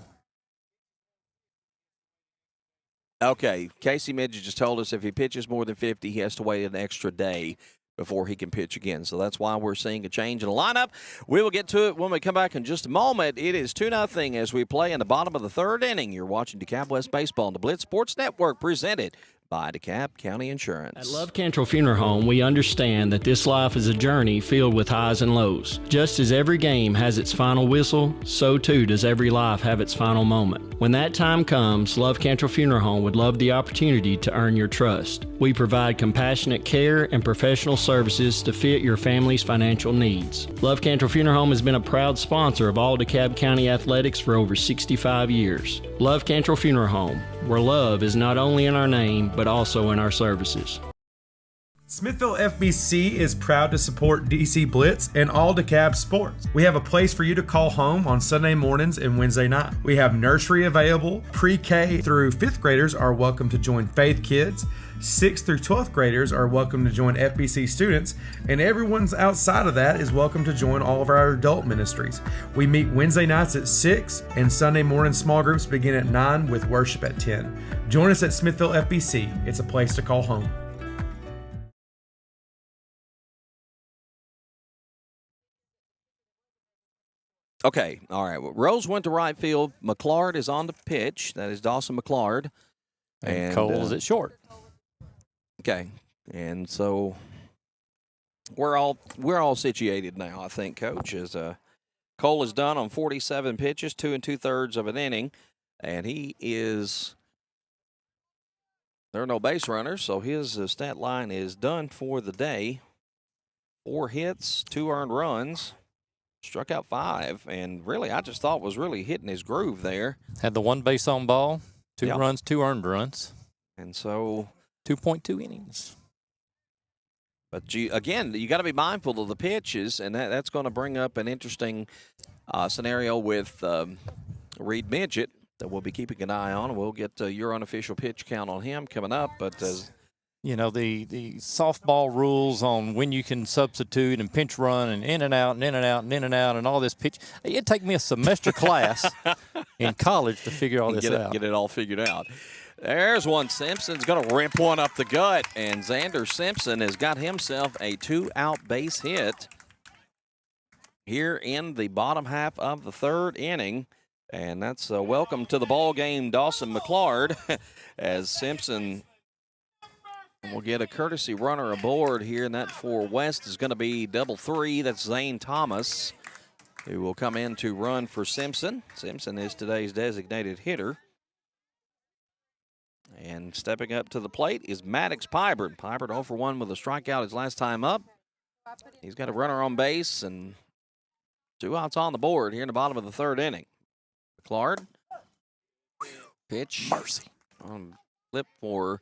Okay, Casey Midget just told us if he pitches more than 50, he has to wait an extra day before he can pitch again. So that's why we're seeing a change in the lineup. We will get to it when we come back in just a moment. It is 2-0 as we play in the bottom of the third inning. You're watching DeKalb West Baseball on the Blitz Sports Network, presented by DeKalb County Insurance. At Love Cantrell Funeral Home, we understand that this life is a journey filled with highs and lows. Just as every game has its final whistle, so too does every life have its final moment. When that time comes, Love Cantrell Funeral Home would love the opportunity to earn your trust. We provide compassionate care and professional services to fit your family's financial needs. Love Cantrell Funeral Home has been a proud sponsor of all DeKalb County athletics for over 65 years. Love Cantrell Funeral Home, where love is not only in our name, but also in our services. Smithville FBC is proud to support DC Blitz and all DeKalb sports. We have a place for you to call home on Sunday mornings and Wednesday night. We have nursery available. Pre-K through 5th graders are welcome to join Faith Kids. 6th through 12th graders are welcome to join FBC students, and everyone's outside of that is welcome to join all of our adult ministries. We meet Wednesday nights at 6, and Sunday morning small groups begin at 9 with worship at 10. Join us at Smithville FBC. It's a place to call home. Okay, all right. Well, Rose went to right field. McClard is on the pitch. That is Dawson McClard. And Cole is at short. Okay, and so we're all situated now, I think, Coach. As Cole is done on 47 pitches, 2 2/3 of an inning, and he is. There are no base runners, so his stat line is done for the day. 4 hits, 2 earned runs. Struck out 5, and really, I just thought was really hitting his groove there. Had the 1 base on ball, 2 runs, 2 earned runs. And so 2.2 innings. But you got to be mindful of the pitches, and that's going to bring up an interesting scenario with Reed Midget that we'll be keeping an eye on. We'll get your unofficial pitch count on him coming up, but you know, the softball rules on when you can substitute and pinch run and in and out and in and out and in and out and all this pitch. It'd take me a semester class in college to figure all this out. Get it all figured out. There's one. Simpson's going to rip one up the gut, and Xander Simpson has got himself a 2-out base hit here in the bottom half of the third inning. And that's a welcome to the ball game, Dawson McClard, as Simpson will get a courtesy runner aboard here, and that for West is going to be double 3. That's Zane Thomas, who will come in to run for Simpson. Simpson is today's designated hitter. And stepping up to the plate is Maddox Pybert. Pybert 0 for 1 with a strikeout his last time up. He's got a runner on base and 2 outs on the board here in the bottom of the third inning. McClard. Pitch. Mercy. Flip for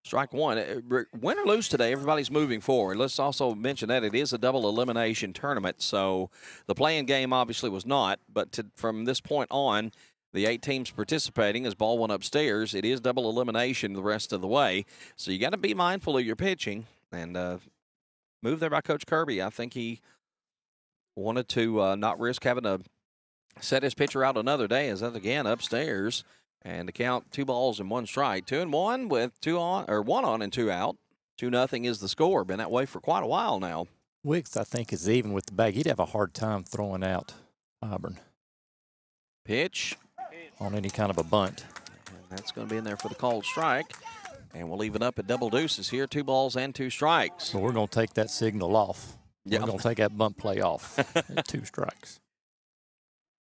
strike 1. Win or lose today, everybody's moving forward. Let's also mention that it is a double elimination tournament. So the play-in game obviously was not, but from this point on, the 8 teams participating as ball went upstairs. It is double elimination the rest of the way. So you got to be mindful of your pitching. And move there by Coach Kirby. I think he wanted to not risk having to set his pitcher out another day, as that again upstairs. And to count 2 balls and 1 strike. 2-1 with 1 on and 2 out. 2-0 is the score. Been that way for quite a while now. Wicks, I think, is even with the bag. He'd have a hard time throwing out Auburn. Pitch. On any kind of a bunt. And that's going to be in there for the called strike. And we'll leave it up at double deuces here. 2 balls and 2 strikes. So we're going to take that signal off. We're going to take that bunt play off. 2 strikes.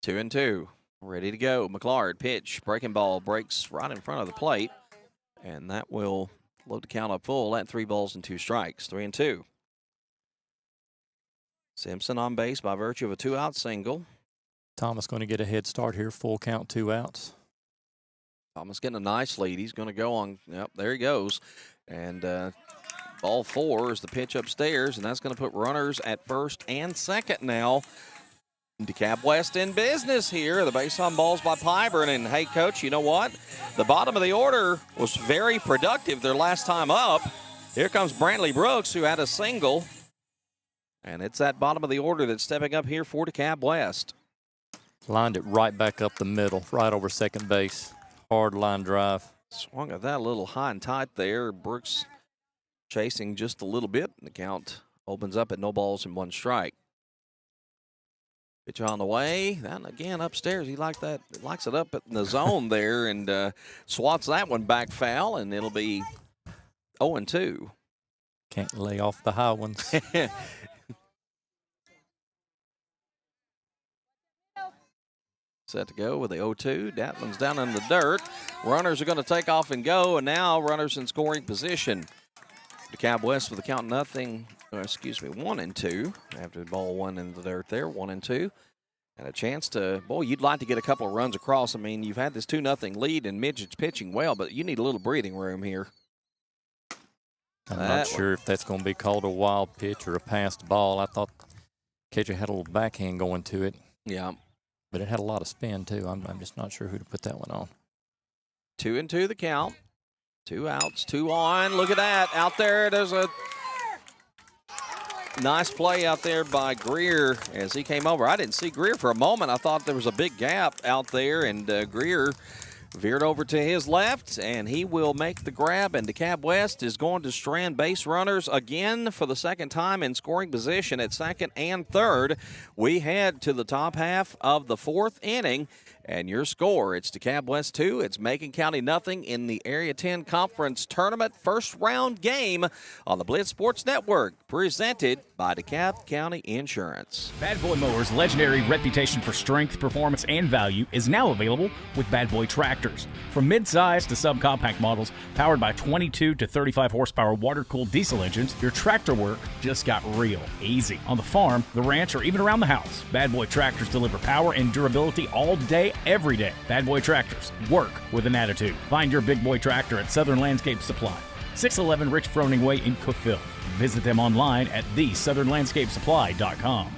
2-2. Ready to go. McClard, pitch. Breaking ball. Breaks right in front of the plate. And that will load the count up full at 3 balls and 2 strikes. 3-2. Simpson on base by virtue of a 2-out single. Thomas going to get a head start here. Full count, 2 outs. Thomas getting a nice lead. He's going to go on. Yep, there he goes. And ball 4 is the pitch upstairs, and that's going to put runners at first and second now. DeKalb West in business here. The base on balls by Pybert. And, hey, Coach, you know what? The bottom of the order was very productive their last time up. Here comes Brantley Brooks, who had a single. And it's that bottom of the order that's stepping up here for DeKalb West. Lined it right back up the middle, right over second base. Hard line drive. Swung at that a little high and tight there. Brooks chasing just a little bit. And the count opens up at no balls and 1 strike. Pitch on the way. And again, upstairs, he likes it up in the zone there, and swats that one back foul, and it'll be 0-2. Can't lay off the high ones. Set to go with the 0-2. That one's down in the dirt. Runners are going to take off and go, and now runners in scoring position. Dekalb West with the count 1-2 after the ball went in the dirt there, 1-2. And a chance to, boy, you'd like to get a couple of runs across. I mean, you've had this 2-0 lead, and Midget's pitching well, but you need a little breathing room here. I'm not sure if that's going to be called a wild pitch or a passed ball. I thought catcher had a little backhand going to it. Yeah. But it had a lot of spin, too. I'm just not sure who to put that one on. 2-2 the count. 2 outs, 2 on. Look at that. Out there, there's a nice play out there by Greer as he came over. I didn't see Greer for a moment. I thought there was a big gap out there, and Greer veered over to his left, and he will make the grab, and Dekalb West is going to strand base runners again for the second time in scoring position at second and third. We head to the top half of the 4th inning, and your score, it's Dekalb West 2, it's Macon County 0 in the Area 10 Conference Tournament first round game on the Blitz Sports Network, presented by DeKalb County Insurance. Bad Boy Mowers' legendary reputation for strength, performance, and value is now available with Bad Boy tractors. From mid-size to subcompact models powered by 22 to 35 horsepower water-cooled diesel engines, your tractor work just got real easy. On the farm, the ranch, or even around the house, Bad Boy tractors deliver power and durability all day, every day. Bad Boy tractors work with an attitude. Find your big boy tractor at Southern Landscape Supply, 611 Rich Froning Way in Cookeville. Visit them online at thesouthernlandscapesupply.com.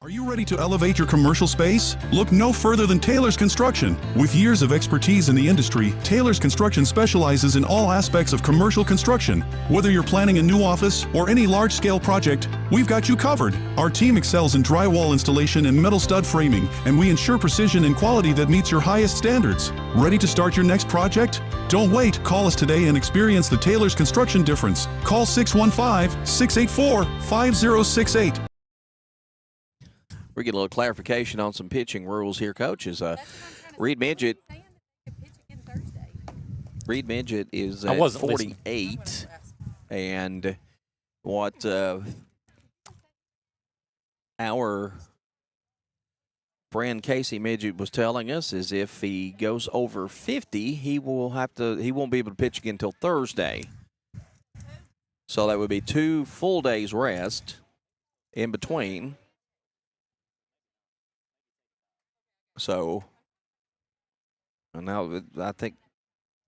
Are you ready to elevate your commercial space? Look no further than Taylor's Construction. With years of expertise in the industry, Taylor's Construction specializes in all aspects of commercial construction. Whether you're planning a new office or any large-scale project, we've got you covered. Our team excels in drywall installation and metal stud framing, and we ensure precision and quality that meets your highest standards. Ready to start your next project? Don't wait. Call us today and experience the Taylor's Construction difference. Call 615-684-5068. We get a little clarification on some pitching rules here, Coach. Reed Midget is at 48, and what our friend Casey Midget was telling us is if he goes over 50, he won't be able to pitch again until Thursday. So that would be 2 full days rest in between. So, and now I think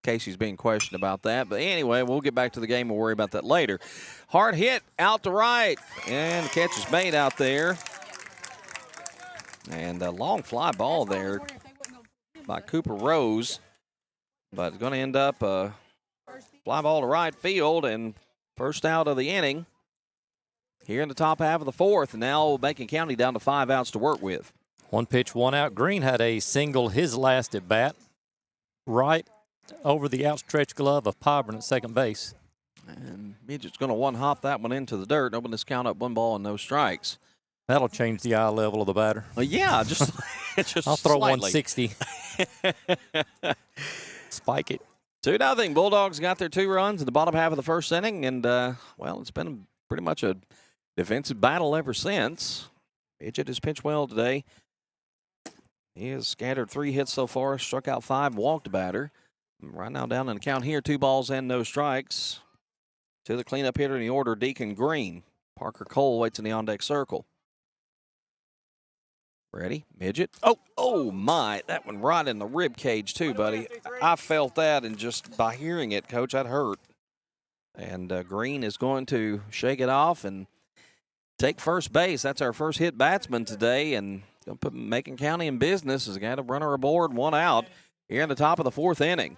Casey's being questioned about that. But anyway, we'll get back to the game. We'll worry about that later. Hard hit out to right, and the catch is made out there. And a long fly ball there by Cooper Rose. But it's going to end up a fly ball to right field, and first out of the inning here in the top half of the 4th. And now Macon County down to 5 outs to work with. 1 pitch, 1 out. Green had a single his last at bat, right over the outstretched glove of Pyburn at second base. And Midget's going to one-hop that one into the dirt, open this count up 1 ball and no strikes. That'll change the eye level of the batter. Yeah, just I'll throw slightly. 160. Spike it. 2-0. Bulldogs got their 2 runs in the bottom half of the first inning, and, well, it's been pretty much a defensive battle ever since. Midget has pitched well today. He has scattered 3 hits so far, struck out 5, walked a batter. Right now down in the count here, 2 balls and no strikes. To the cleanup hitter in the order, Deacon Green. Parker Cole waits in the on-deck circle. Ready? Midget. Oh my, that one right in the rib cage too, buddy. I felt that, and just by hearing it, Coach, that hurt. And Green is going to shake it off and take first base. That's our first hit batsman today, and going to put Macon County in business as got a runner aboard, 1 out here in the top of the 4th inning.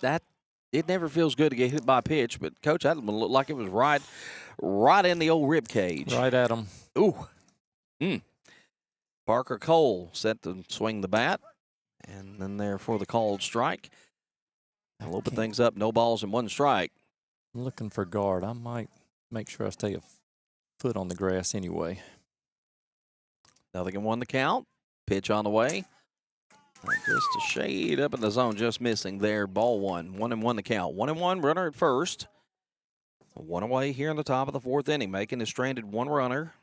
It never feels good to get hit by a pitch, but Coach, that one looked like it was right in the old rib cage. Right at him. Ooh. Parker Cole set to swing the bat, And then there for the called strike. We'll open things up. No balls and 1 strike. I'm looking for guard. I might make sure I stay a foot on the grass anyway. Nothing in 1 the count. Pitch on the way. Just a shade up in the zone, just missing there. Ball 1. 1-1 the count. 1-1, runner at first. 1 away here in the top of the 4th inning. Macon has stranded 1 runner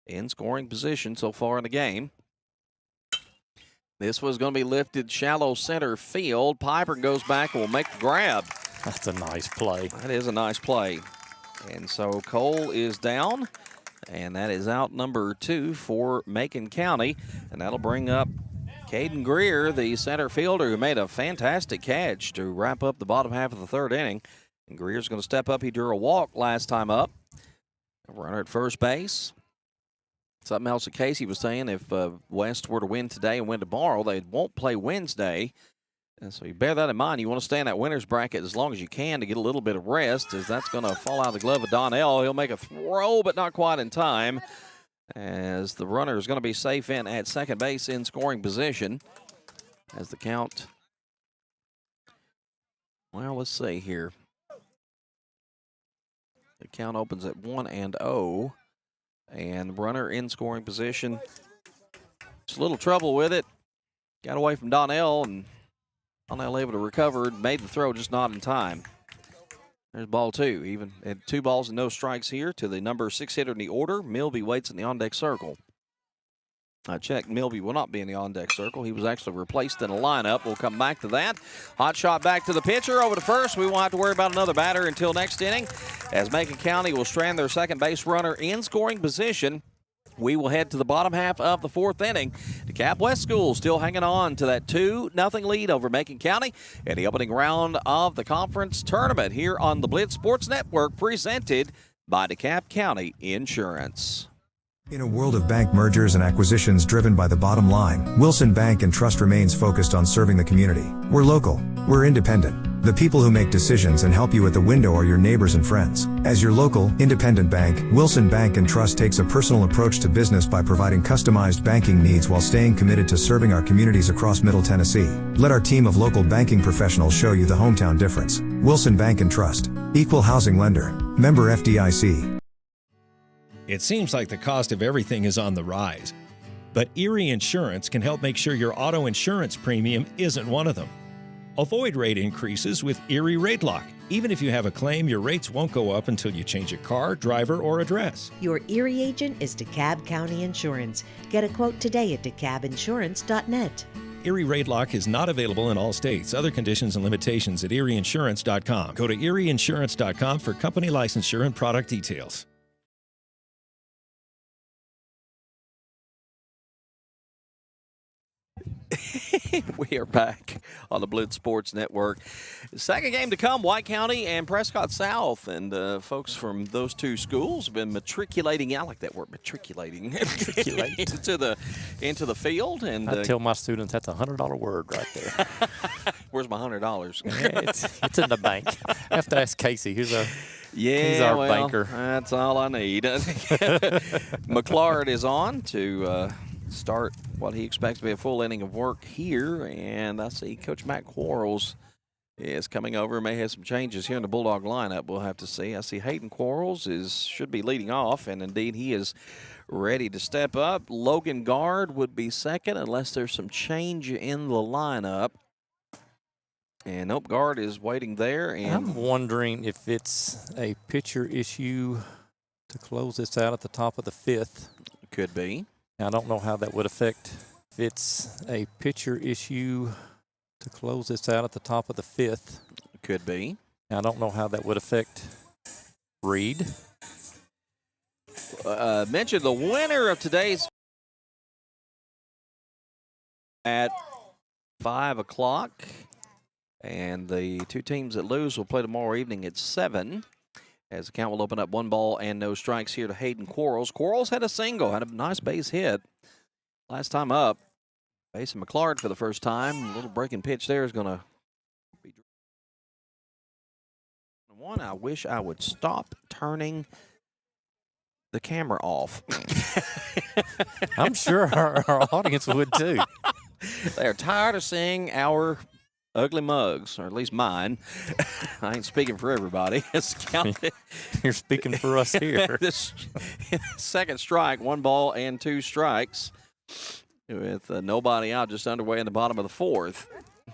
in scoring position so far in the game. This was going to be lifted shallow center field. Piper goes back and will make the grab. That's a nice play. That is a nice play. And so Cole is down, and that is out number 2 for Macon County. And that'll bring up Caden Greer, the center fielder, who made a fantastic catch to wrap up the bottom half of the 3rd inning. And Greer's going to step up. He drew a walk last time up. A runner at first base. Something else that Casey was saying, if West were to win today and win tomorrow, they won't play Wednesday. And so you bear that in mind. You want to stay in that winner's bracket as long as you can to get a little bit of rest, as that's going to fall out of the glove of Donnell. He'll make a throw, but not quite in time, as the runner is going to be safe in at second base in scoring position. As the count, well, let's see here. The count opens at 1-0. And runner in scoring position. Just a little trouble with it. Got away from Donnell, and Donnell able to recover. Made the throw, just not in time. There's ball 2. Even at 2 balls and no strikes here to the number 6 hitter in the order. Milby waits in the on-deck circle. I checked. Milby will not be in the on-deck circle. He was actually replaced in a lineup. We'll come back to that. Hot shot back to the pitcher over to first. We won't have to worry about another batter until next inning, as Macon County will strand their second base runner in scoring position. We will head to the bottom half of the 4th inning. DeKalb West School still hanging on to that 2-0 lead over Macon County in the opening round of the conference tournament here on the Blitz Sports Network, presented by DeKalb County Insurance. In a world of bank mergers and acquisitions driven by the bottom line, Wilson Bank and Trust remains focused on serving the community. We're local. We're independent. The people who make decisions and help you at the window are your neighbors and friends. As your local, independent bank, Wilson Bank and Trust takes a personal approach to business by providing customized banking needs while staying committed to serving our communities across Middle Tennessee. Let our team of local banking professionals show you the hometown difference. Wilson Bank and Trust. Equal housing lender. Member FDIC. It seems like the cost of everything is on the rise, but Erie Insurance can help make sure your auto insurance premium isn't one of them. Avoid rate increases with Erie Rate Lock. Even if you have a claim, your rates won't go up until you change a car, driver, or address. Your Erie agent is DeKalb County Insurance. Get a quote today at DeKalbInsurance.net. Erie Rate Lock is not available in all states. Other conditions and limitations at ErieInsurance.com. Go to ErieInsurance.com for company licensure and product details. We are back on the Blitz Sports Network. Second game to come, White County and Prescott South. And folks from those 2 schools have been matriculating, I like that word, matriculating, into the field. And I tell my students that's a $100 word right there. Where's my $100? Yeah, it's in the bank. I have to ask Casey. He's our banker. That's all I need. McClard is on to start what he expects to be a full inning of work here. And I see Coach Matt Quarles is coming over. May have some changes here in the Bulldog lineup. We'll have to see. I see Hayden Quarles should be leading off, and indeed he is ready to step up. Logan Guard would be second unless there's some change in the lineup. And nope, Guard is waiting there. And I'm wondering if it's a pitcher issue to close this out at the top of the 5th. Could be. I don't know how that would affect if it's a pitcher issue to close this out at the top of the 5th. Could be. I don't know how that would affect Reed. Mentioned the winner of today's at 5 o'clock. And the 2 teams that lose will play tomorrow evening at 7. As the count will open up 1 ball and no strikes here to Hayden Quarles. Quarles had a single, had a nice base hit last time up. Facing McClard for the first time. A little breaking pitch there is going to be one. I wish I would stop turning the camera off. I'm sure our audience would too. They're tired of seeing our ugly mugs, or at least mine. I ain't speaking for everybody. You're speaking for us here. This second strike, 1 ball and 2 strikes, with nobody out, just underway in the bottom of the 4th.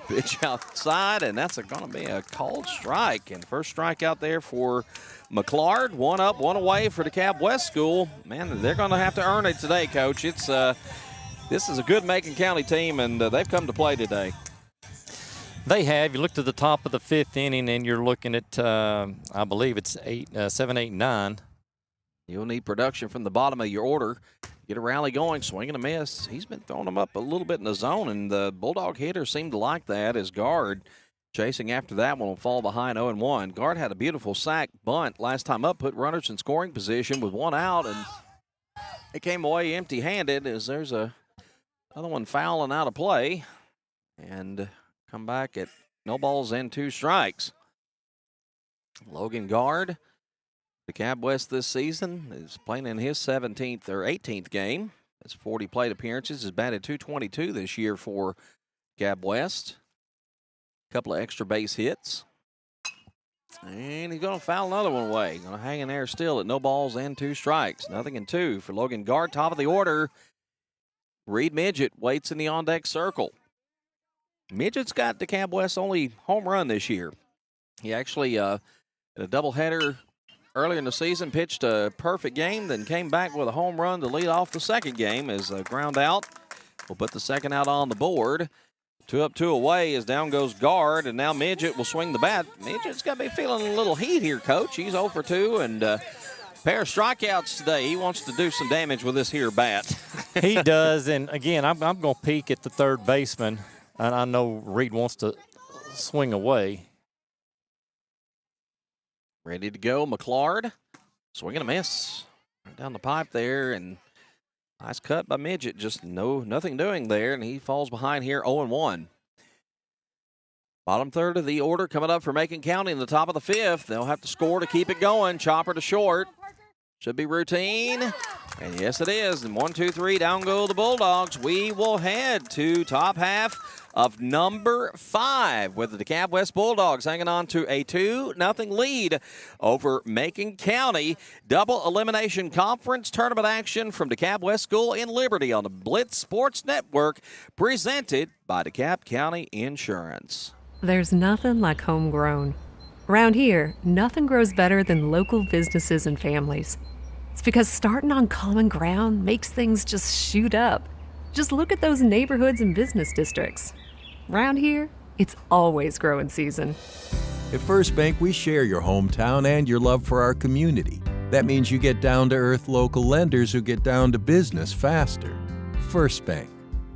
Pitch outside, and that's going to be a called strike. And first strike out there for McClard. 1 up, 1 away for Dekalb West School. Man, they're going to have to earn it today, Coach. It's this is a good Macon County team, and they've come to play today. They have. You look to the top of the 5th inning, and you're looking at, I believe it's 7, 8, 9. You'll need production from the bottom of your order. Get a rally going, swing and a miss. He's been throwing them up a little bit in the zone, and the Bulldog hitters seem to like that. As Guard chasing after that one will fall behind 0-1. Guard had a beautiful sack bunt last time up, put runners in scoring position with 1 out, and it came away empty-handed as there's another one fouling out of play. And come back at no balls and 2 strikes. Logan Guard, Dekalb West this season, is playing in his 17th or 18th game. That's 40 plate appearances. Has batted .222 this year for Dekalb West. A couple of extra base hits. And he's going to foul another one away. Going to hang in there still at no balls and 2 strikes. 0-2 for Logan Guard. Top of the order, Reed Midget waits in the on-deck circle. Midget's got Dekalb West's only home run this year. He actually, in a doubleheader earlier in the season, pitched a perfect game, then came back with a home run to lead off the second game as a ground out. We'll put the second out on the board. 2 up, 2 away as down goes Guard, and now Midget will swing the bat. Midget's got to be feeling a little heat here, Coach. He's 0 for 2 and pair of strikeouts today. He wants to do some damage with this here bat. He does, and again, I'm going to peek at the third baseman. And I know Reed wants to swing away. Ready to go, McClard. Swing and a miss. Right down the pipe there, and nice cut by Midget. Just nothing doing there, and he falls behind here 0-1. Bottom third of the order coming up for Macon County in the top of the 5th. They'll have to score to keep it going. Chopper to short. Should be routine. And yes, it is. And 1, 2, 3, down go the Bulldogs. We will head to top half of number 5 with the Dekalb West Bulldogs hanging on to a 2-0 lead over Macon County. Double elimination conference tournament action from Dekalb West School in Liberty on the Blitz Sports Network, presented by Dekalb County Insurance. There's nothing like homegrown. Around here, nothing grows better than local businesses and families. It's because starting on common ground makes things just shoot up. Just look at those neighborhoods and business districts. Around here, it's always growing season. At First Bank, we share your hometown and your love for our community. That means you get down-to-earth local lenders who get down to business faster. First Bank.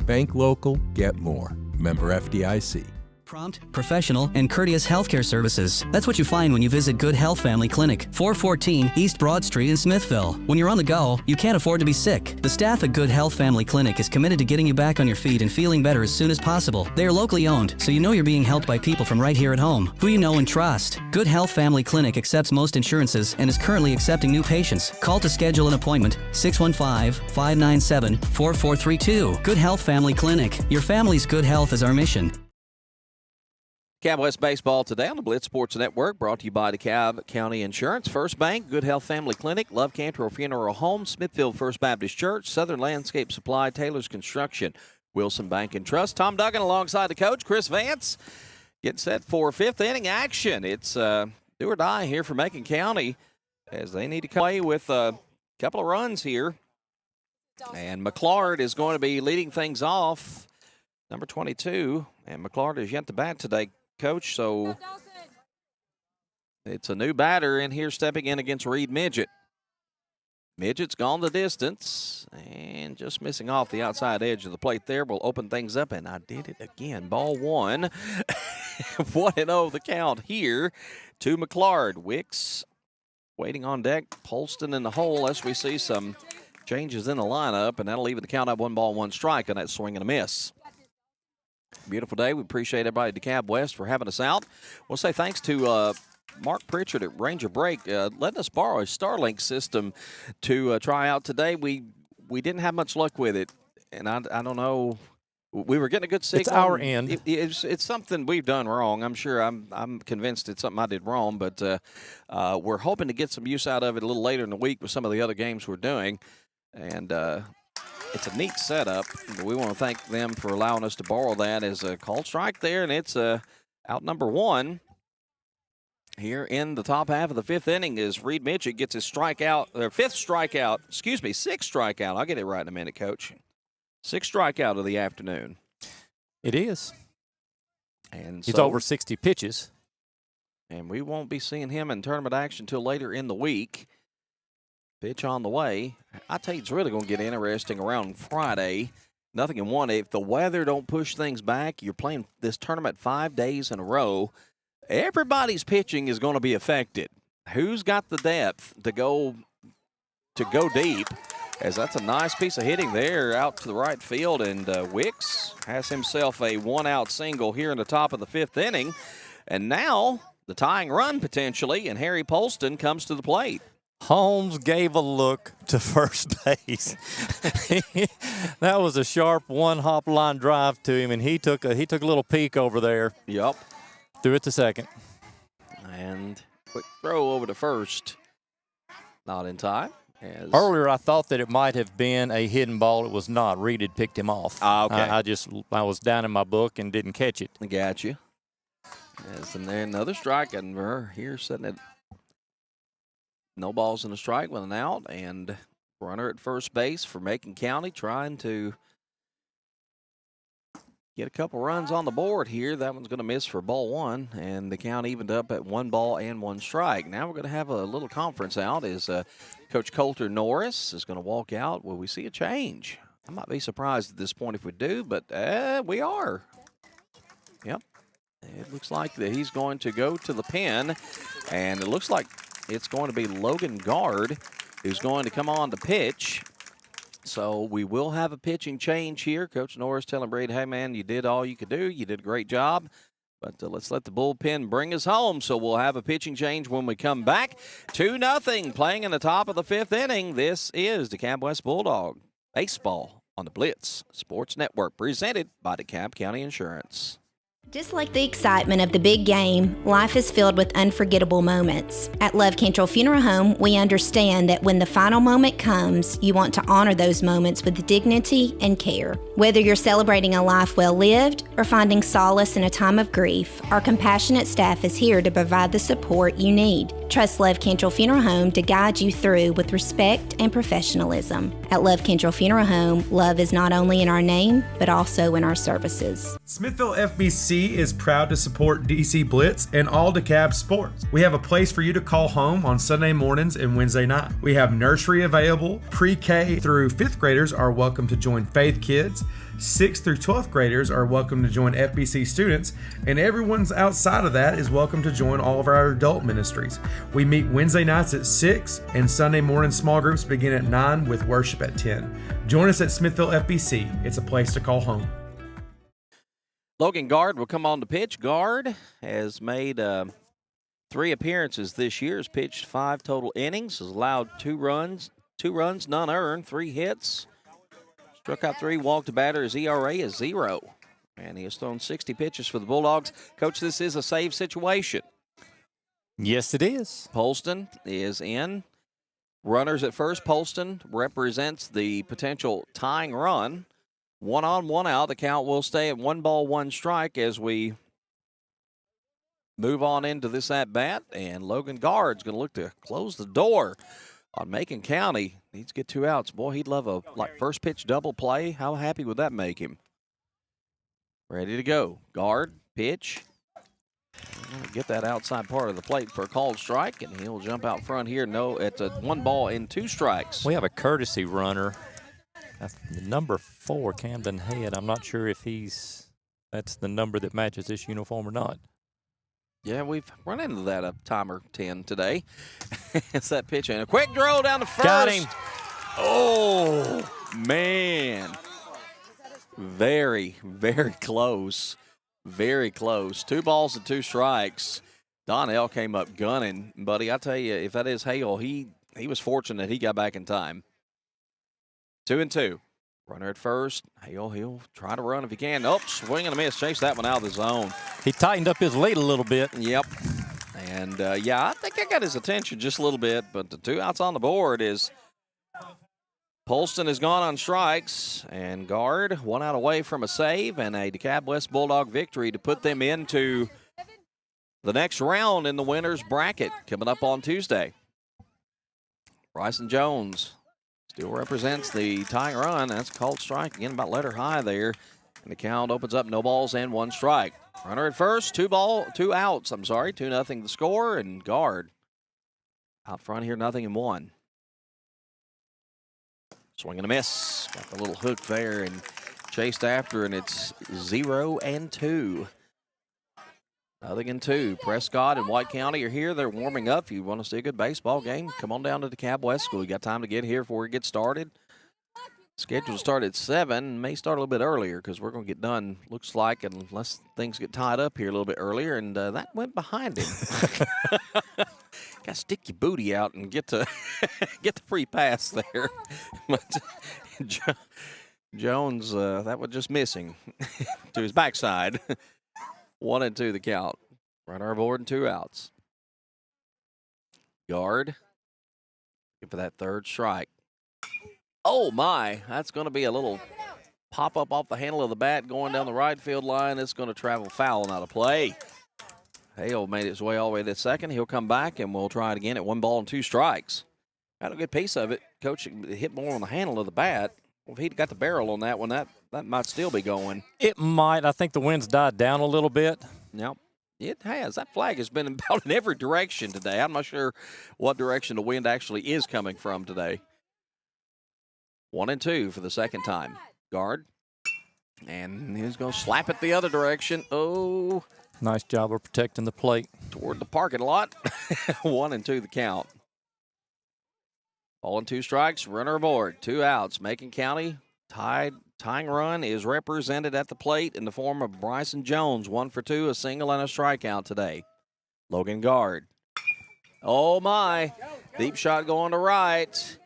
Bank local, get more. Member FDIC. Prompt, professional, and courteous healthcare services. That's what you find when you visit Good Health Family Clinic, 414 East Broad Street in Smithville. When you're on the go, you can't afford to be sick. The staff at Good Health Family Clinic is committed to getting you back on your feet and feeling better as soon as possible. They are locally owned, so you know you're being helped by people from right here at home, who you know and trust. Good Health Family Clinic accepts most insurances and is currently accepting new patients. Call to schedule an appointment, 615-597-4432. Good Health Family Clinic. Your family's good health is our mission. Dekalb West Baseball today on the Blitz Sports Network, brought to you by Dekalb County Insurance, First Bank, Good Health Family Clinic, Love Cantrell Funeral Home, Smithfield First Baptist Church, Southern Landscape Supply, Taylor's Construction, Wilson Bank and Trust. Tom Duggan alongside the coach, Chris Vance, getting set for 5th inning action. It's do or die here for Macon County as they need to play with a couple of runs here. And McClard is going to be leading things off, number 22, and McClard is yet to bat today, Coach, so it's a new batter in here stepping in against Reed Midget. Midget's gone the distance and just missing off the outside edge of the plate there. Will open things up, and I did it again. Ball 1. 1-0 the count here to McClard. Wicks waiting on deck. Polston in the hole as we see some changes in the lineup, and that'll leave it the count up 1 ball, 1 strike on that swing and a miss. Beautiful day. We appreciate everybody at Dekalb West for having us out. We'll say thanks to Mark Pritchard at Ranger Brake letting us borrow a Starlink system to try out today. We didn't have much luck with it, and I don't know. We were getting a good signal. It's our end. It's something we've done wrong. I'm sure. I'm convinced it's something I did wrong. But we're hoping to get some use out of it a little later in the week with some of the other games we're doing. And it's a neat setup. We want to thank them for allowing us to borrow that as a called strike there. And it's out number 1 here in the top half of the 5th inning as Reed Mitchell gets his strikeout, or 6th strikeout. I'll get it right in a minute, Coach. 6th strikeout of the afternoon. It is. And he's over 60 pitches. And we won't be seeing him in tournament action until later in the week. Pitch on the way. I tell you, it's really going to get interesting around Friday. Nothing in one. If the weather don't push things back, you're playing this tournament 5 days in a row. Everybody's pitching is going to be affected. Who's got the depth to go deep? As that's a nice piece of hitting there out to the right field, and Wicks has himself a 1-out single here in the top of the 5th inning. And now the tying run potentially, and Harry Polston comes to the plate. Holmes gave a look to first base. That was a sharp one-hop line drive to him, and he took a little peek over there. Yep. Threw it to second. And quick throw over to first. Not in time. Earlier, I thought that it might have been a hidden ball. It was not. Reed had picked him off. Okay. I was down in my book and didn't catch it. I got you. And then another strike, and we're here sitting at no balls and a strike with an out, and runner at first base for Macon County trying to get a couple runs on the board here. That one's going to miss for ball 1, and the count evened up at 1 ball and 1 strike. Now we're going to have a little conference out as Coach Coulter Norris is going to walk out. Will we see a change? I might be surprised at this point if we do, but we are. Yep. It looks like that he's going to go to the pen, and it looks like it's going to be Logan Guard who's going to come on to pitch. So we will have a pitching change here. Coach Norris telling Brady, hey, man, you did all you could do. You did a great job. But let's let the bullpen bring us home. So we'll have a pitching change when we come back. 2-0 playing in the top of the 5th inning. This is DeKalb West Bulldog baseball on the Blitz Sports Network, presented by DeKalb County Insurance. Just like the excitement of the big game, life is filled with unforgettable moments. At Love Cantrell Funeral Home, we understand that when the final moment comes, you want to honor those moments with dignity and care. Whether you're celebrating a life well lived or finding solace in a time of grief, our compassionate staff is here to provide the support you need. Trust Love Cantrell Funeral Home to guide you through with respect and professionalism. At Love Cantrell Funeral Home, love is not only in our name, but also in our services. Smithville FBC is proud to support DC Blitz and all DeKalb sports. We have a place for you to call home on Sunday mornings and Wednesday night. We have nursery available. Pre-K through 5th graders are welcome to join Faith Kids. 6th through 12th graders are welcome to join FBC students, and everyone's outside of that is welcome to join all of our adult ministries. We meet Wednesday nights at 6, and Sunday morning small groups begin at 9 with worship at 10. Join us at Smithville FBC. It's a place to call home. Logan Guard will come on to pitch. Guard has made 3 appearances this year, has pitched 5 total innings, has allowed 2 runs, none earned, 3 hits. Struck out 3, walked a batter. His ERA is 0. And he has thrown 60 pitches for the Bulldogs. Coach, this is a save situation. Yes, it is. Polston is in. Runners at first. Polston represents the potential tying run. 1 on, 1 out. The count will stay at 1 ball, 1 strike as we move on into this at-bat. And Logan Guard's going to look to close the door on Macon County. Needs to get 2 outs. Boy, he'd love a first pitch double play. How happy would that make him? Ready to go. Guard, pitch. Get that outside part of the plate for a called strike, and he'll jump out front here. No, it's a 1 ball and 2 strikes. We have a courtesy runner. Number 4, Camden Head. I'm not sure if that's the number that matches this uniform or not. Yeah, we've run into that a time or 10 today. It's that pitch in. A quick drill down to first. Got him. Oh, man. Very, very close. Very close. 2 balls and 2 strikes. Donnell came up gunning. Buddy, I tell you, if that is Hale, he was fortunate he got back in time. 2-2. Runner at first. He'll try to run if he can. Nope, swing and a miss. Chase that one out of the zone. He tightened up his lead a little bit. Yep. And, I think I got his attention just a little bit, but the 2 outs on the board is Polston has gone on strikes, and Guard 1 out away from a save and a DeKalb West Bulldog victory to put them into the next round in the winner's bracket coming up on Tuesday. Bryson Jones still represents the tying run. That's a called strike. Again, about letter high there. And the count opens up, no balls and 1 strike. Runner at first, 2 outs. 2-0 the score, and Guard out front here, 0-1. Swing and a miss. Got the little hook there and chased after, and it's 0-2. 0-2. Prescott and White County are here. They're warming up. If you want to see a good baseball game, come on down to DeKalb West School. You got time to get here before it gets started. Schedule start at 7. May start a little bit earlier because we're going to get done, looks like, unless things get tied up here a little bit earlier, and that went behind him. Got to stick your booty out and get to get the free pass there. But Jones, that was just missing to his backside. 1-2 the count. Runner aboard and 2 outs. Guard. Looking for that 3rd strike. Oh, my. That's going to be a little pop-up off the handle of the bat going down the right field line. It's going to travel foul and out of play. Hale made his way all the way to second. He'll come back, and we'll try it again at 1 ball and 2 strikes. Got a good piece of it. Coach hit more on the handle of the bat. Well, if he'd got the barrel on that one, that might still be going. It might. I think the wind's died down a little bit. Nope. It has. That flag has been about in every direction today. I'm not sure what direction the wind actually is coming from today. 1-2 for the second time. Guard. And he's going to slap it the other direction. Oh. Nice job of protecting the plate. Toward the parking lot. 1-2 the count. Ball and 2 strikes. Runner aboard. 2 outs. Macon County tying run is represented at the plate in the form of Bryson Jones. 1 for 2, a single and a strikeout today. Logan Guard. Oh, my. Deep shot going to right.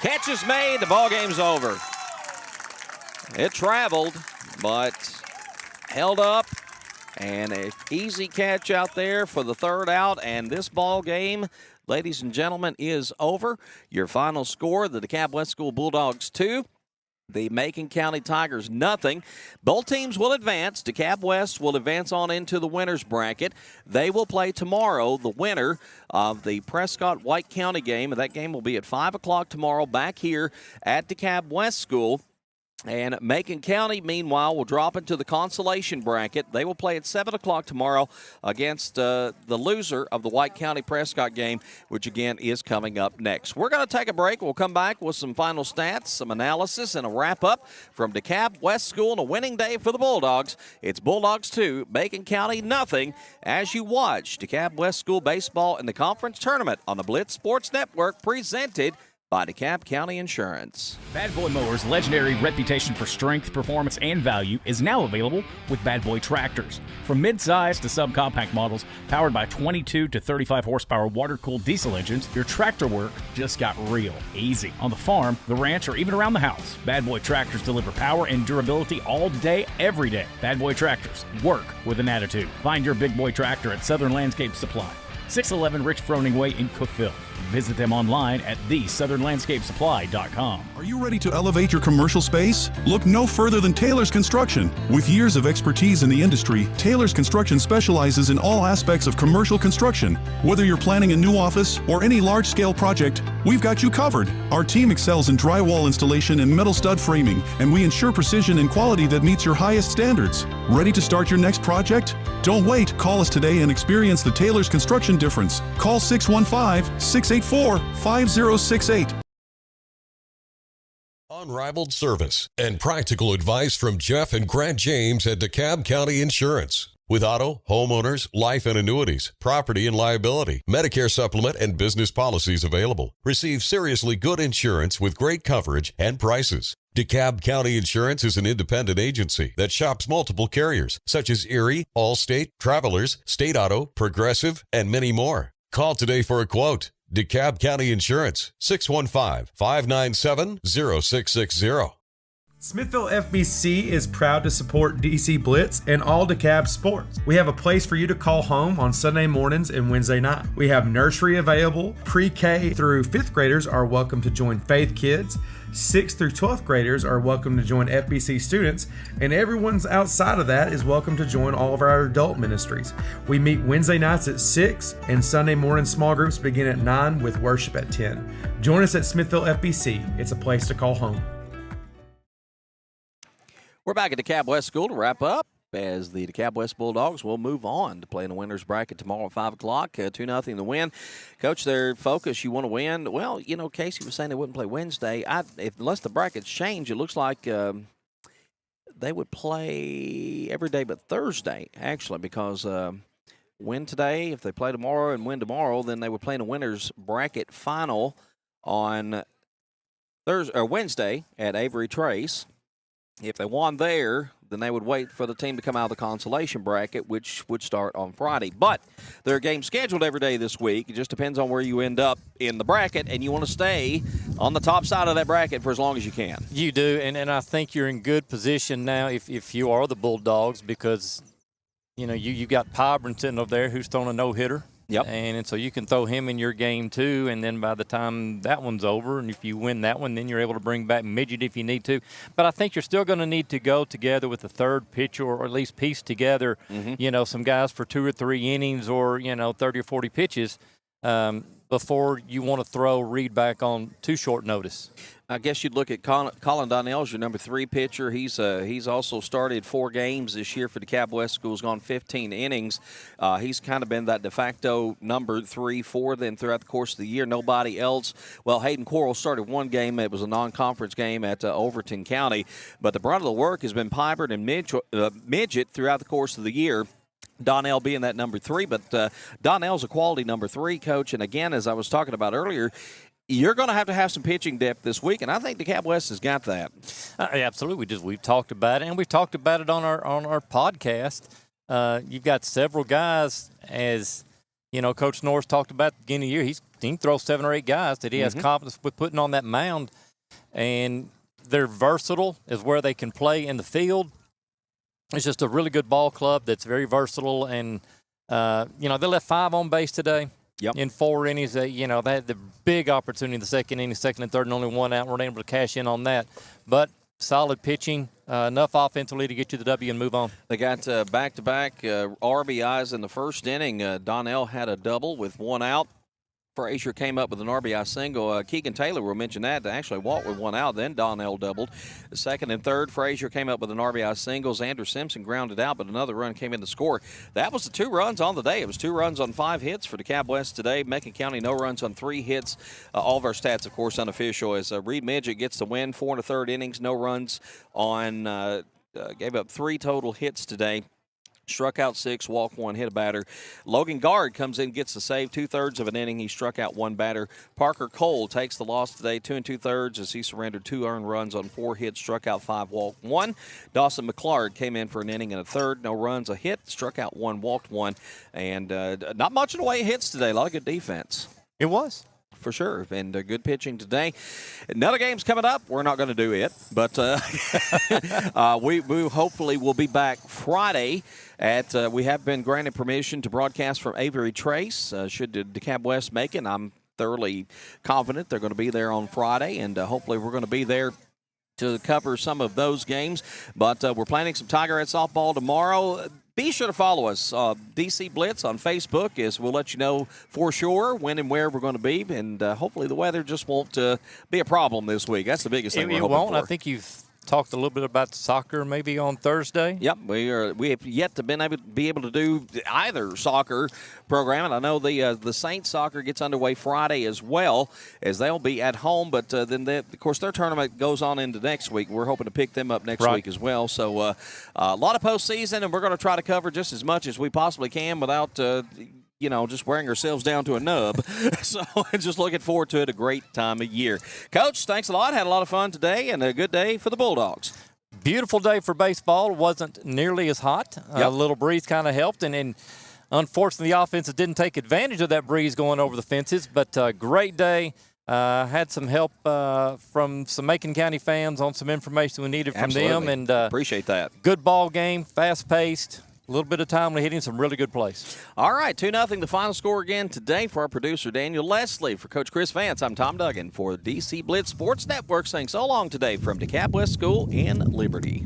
Catch is made. The ball game's over. It traveled, but held up. And an easy catch out there for the 3rd out. And this ball game, ladies and gentlemen, is over. Your final score, the DeKalb West School Bulldogs 2. The Macon County Tigers, 0. Both teams will advance. DeKalb West will advance on into the winner's bracket. They will play tomorrow, the winner of the Prescott-White County game. And that game will be at 5 o'clock tomorrow back here at DeKalb West School. And Macon County, meanwhile, will drop into the consolation bracket. They will play at 7 o'clock tomorrow against the loser of the White County Prescott game, which, again, is coming up next. We're going to take a break. We'll come back with some final stats, some analysis, and a wrap-up from DeKalb West School and a winning day for the Bulldogs. It's Bulldogs 2, Macon County 0, as you watch DeKalb West School baseball in the conference tournament on the Blitz Sports Network, presented by DeKalb County Insurance. Bad Boy Mowers' legendary reputation for strength, performance, and value is now available with Bad Boy tractors. From mid-size to subcompact models powered by 22 to 35 horsepower water-cooled diesel engines, your tractor work just got real easy. On the farm, the ranch, or even around the house, Bad Boy tractors deliver power and durability all day, every day. Bad Boy tractors work with an attitude. Find your big boy tractor at Southern Landscape Supply, 611 Rich Froning Way in Cookeville. Visit them online at thesouthernlandscapesupply.com. Are you ready to elevate your commercial space? Look no further than Taylor's Construction. With years of expertise in the industry, Taylor's Construction specializes in all aspects of commercial construction. Whether you're planning a new office or any large-scale project, we've got you covered. Our team excels in drywall installation and metal stud framing, and we ensure precision and quality that meets your highest standards. Ready to start your next project? Don't wait. Call us today and experience the Taylor's Construction difference. Call 615-684-5068. Unrivaled service and practical advice from Jeff and Grant James at DeKalb County Insurance. With auto, homeowners, life and annuities, property and liability, Medicare supplement, and business policies available. Receive seriously good insurance with great coverage and prices. DeKalb County Insurance is an independent agency that shops multiple carriers, such as Erie, Allstate, Travelers, State Auto, Progressive, and many more. Call today for a quote. DeKalb County Insurance, 615-597-0660. Smithville FBC is proud to support DC Blitz and all Dekalb sports. We have a place for you to call home on Sunday mornings and Wednesday night. We have nursery available. Pre-K through 5th graders are welcome to join Faith Kids. 6th through 12th graders are welcome to join FBC students, and everyone's outside of that is welcome to join all of our adult ministries. We meet Wednesday nights at 6, and Sunday morning small groups begin at 9 with worship at 10. Join us at Smithville FBC. It's a place to call home. We're back at DeKalb West School to wrap up as the DeKalb West Bulldogs will move on to play in the winner's bracket tomorrow at 5 o'clock, 2-0 the win. Coach, their focus, you want to win. Well, you know, Casey was saying they wouldn't play Wednesday. Unless the brackets change, it looks like they would play every day but Thursday, actually, because win today, if they play tomorrow and win tomorrow, then they would play in a winner's bracket final on Thursday or Wednesday at Avery Trace. If they won there, then they would wait for the team to come out of the consolation bracket, which would start on Friday. But there are games scheduled every day this week. It just depends on where you end up in the bracket, and you want to stay on the top side of that bracket for as long as you can. You do, and I think you're in good position now if you are the Bulldogs because, you know, you got Pyburn sitting over there who's throwing a no-hitter. Yep. And so you can throw him in your game too, and then by the time that one's over, and if you win that one, then you're able to bring back Midget if you need to. But I think you're still going to need to go together with the third pitcher or at least piece together, you know, some guys for 2 or 3 innings or, you know, 30 or 40 pitches before you want to throw Reed back on too short notice. I guess you'd look at Colin Donnell as your number 3 pitcher. He's also started 4 games this year for DeKalb West School. He's gone 15 innings. He's kind of been that de facto number 3 for them throughout the course of the year. Nobody else. Well, Hayden Quarles started 1 game. It was a non-conference game at Overton County. But the brunt of the work has been Pyburn and Midget throughout the course of the year. Donnell being that number 3, but Donnell's a quality number 3, Coach. And again, as I was talking about earlier, you're going to have some pitching depth this week, and I think DeKalb West has got that. Absolutely, we've talked about it, and we've talked about it on our podcast. You've got several guys, as you know, Coach Norris talked about at the beginning of the year. He can throw 7 or 8 guys that he has confidence with putting on that mound, and they're versatile as where they can play in the field. It's just a really good ball club that's very versatile, and you know, they left 5 on base today. Yep. In 4 innings, you know, they had the big opportunity in the second inning, second and third, and only 1 out. Weren't able to cash in on that. But solid pitching, enough offensively to get you the W and move on. They got back-to-back RBIs in the first inning. Donnell had a double with 1 out. Frazier came up with an RBI single. Keegan Taylor, we'll mention that, actually walked with 1 out. Then Donnell doubled. The second and third, Frazier came up with an RBI singles. Andrew Simpson grounded out, but another run came in to score. That was the 2 runs on the day. It was 2 runs on 5 hits for DeKalb West today. Macon County, no runs on 3 hits. All of our stats, of course, unofficial. As Reed Midget gets the win, 4 1/3 innings, no runs on, gave up 3 total hits today. Struck out 6, walked 1, hit a batter. Logan Guard comes in, gets the save, 2/3 of an inning. He struck out 1 batter. Parker Cole takes the loss today, 2 2/3, as he surrendered 2 earned runs on 4 hits, struck out 5, walked 1. Dawson McClard came in for an inning and a third, no runs, a hit, struck out 1, walked 1, and not much in the way of hits today. A lot of good defense. It was. For sure, and good pitching today. Another game's coming up. We're not going to do it, but we hopefully will be back Friday. We have been granted permission to broadcast from Avery Trace. Should DeKalb West make it, I'm thoroughly confident they're going to be there on Friday, and hopefully we're going to be there to cover some of those games. But we're planning some Tigerette softball tomorrow. Be sure to follow us, DC Blitz, on Facebook, as we'll let you know for sure when and where we're going to be. And hopefully the weather just won't be a problem this week. That's the biggest thing we're hoping won't. for. I think you've talked a little bit about soccer maybe on Thursday. Yep, we have yet to be able to do either soccer program, and I know the Saints soccer gets underway Friday as well, as they'll be at home. But then of course their tournament goes on into next week. We're hoping to pick them up next week as well. So a lot of postseason, and we're going to try to cover just as much as we possibly can without just wearing ourselves down to a nub. So just looking forward to it. A great time of year. Coach, thanks a lot. Had a lot of fun today, and a good day for the Bulldogs. Beautiful day for baseball. Wasn't nearly as hot. A little breeze kind of helped, and unfortunately the offense didn't take advantage of that breeze going over the fences. But great day. Had some help from some Macon County fans on some information we needed from them. And appreciate that. Good ball game, fast-paced. A little bit of timely hitting, some really good plays. All right, 2-0, the final score again today for our producer, Daniel Leslie. For Coach Chris Vance, I'm Tom Duggan for DC Blitz Sports Network, saying so long today from DeKalb West School in Liberty.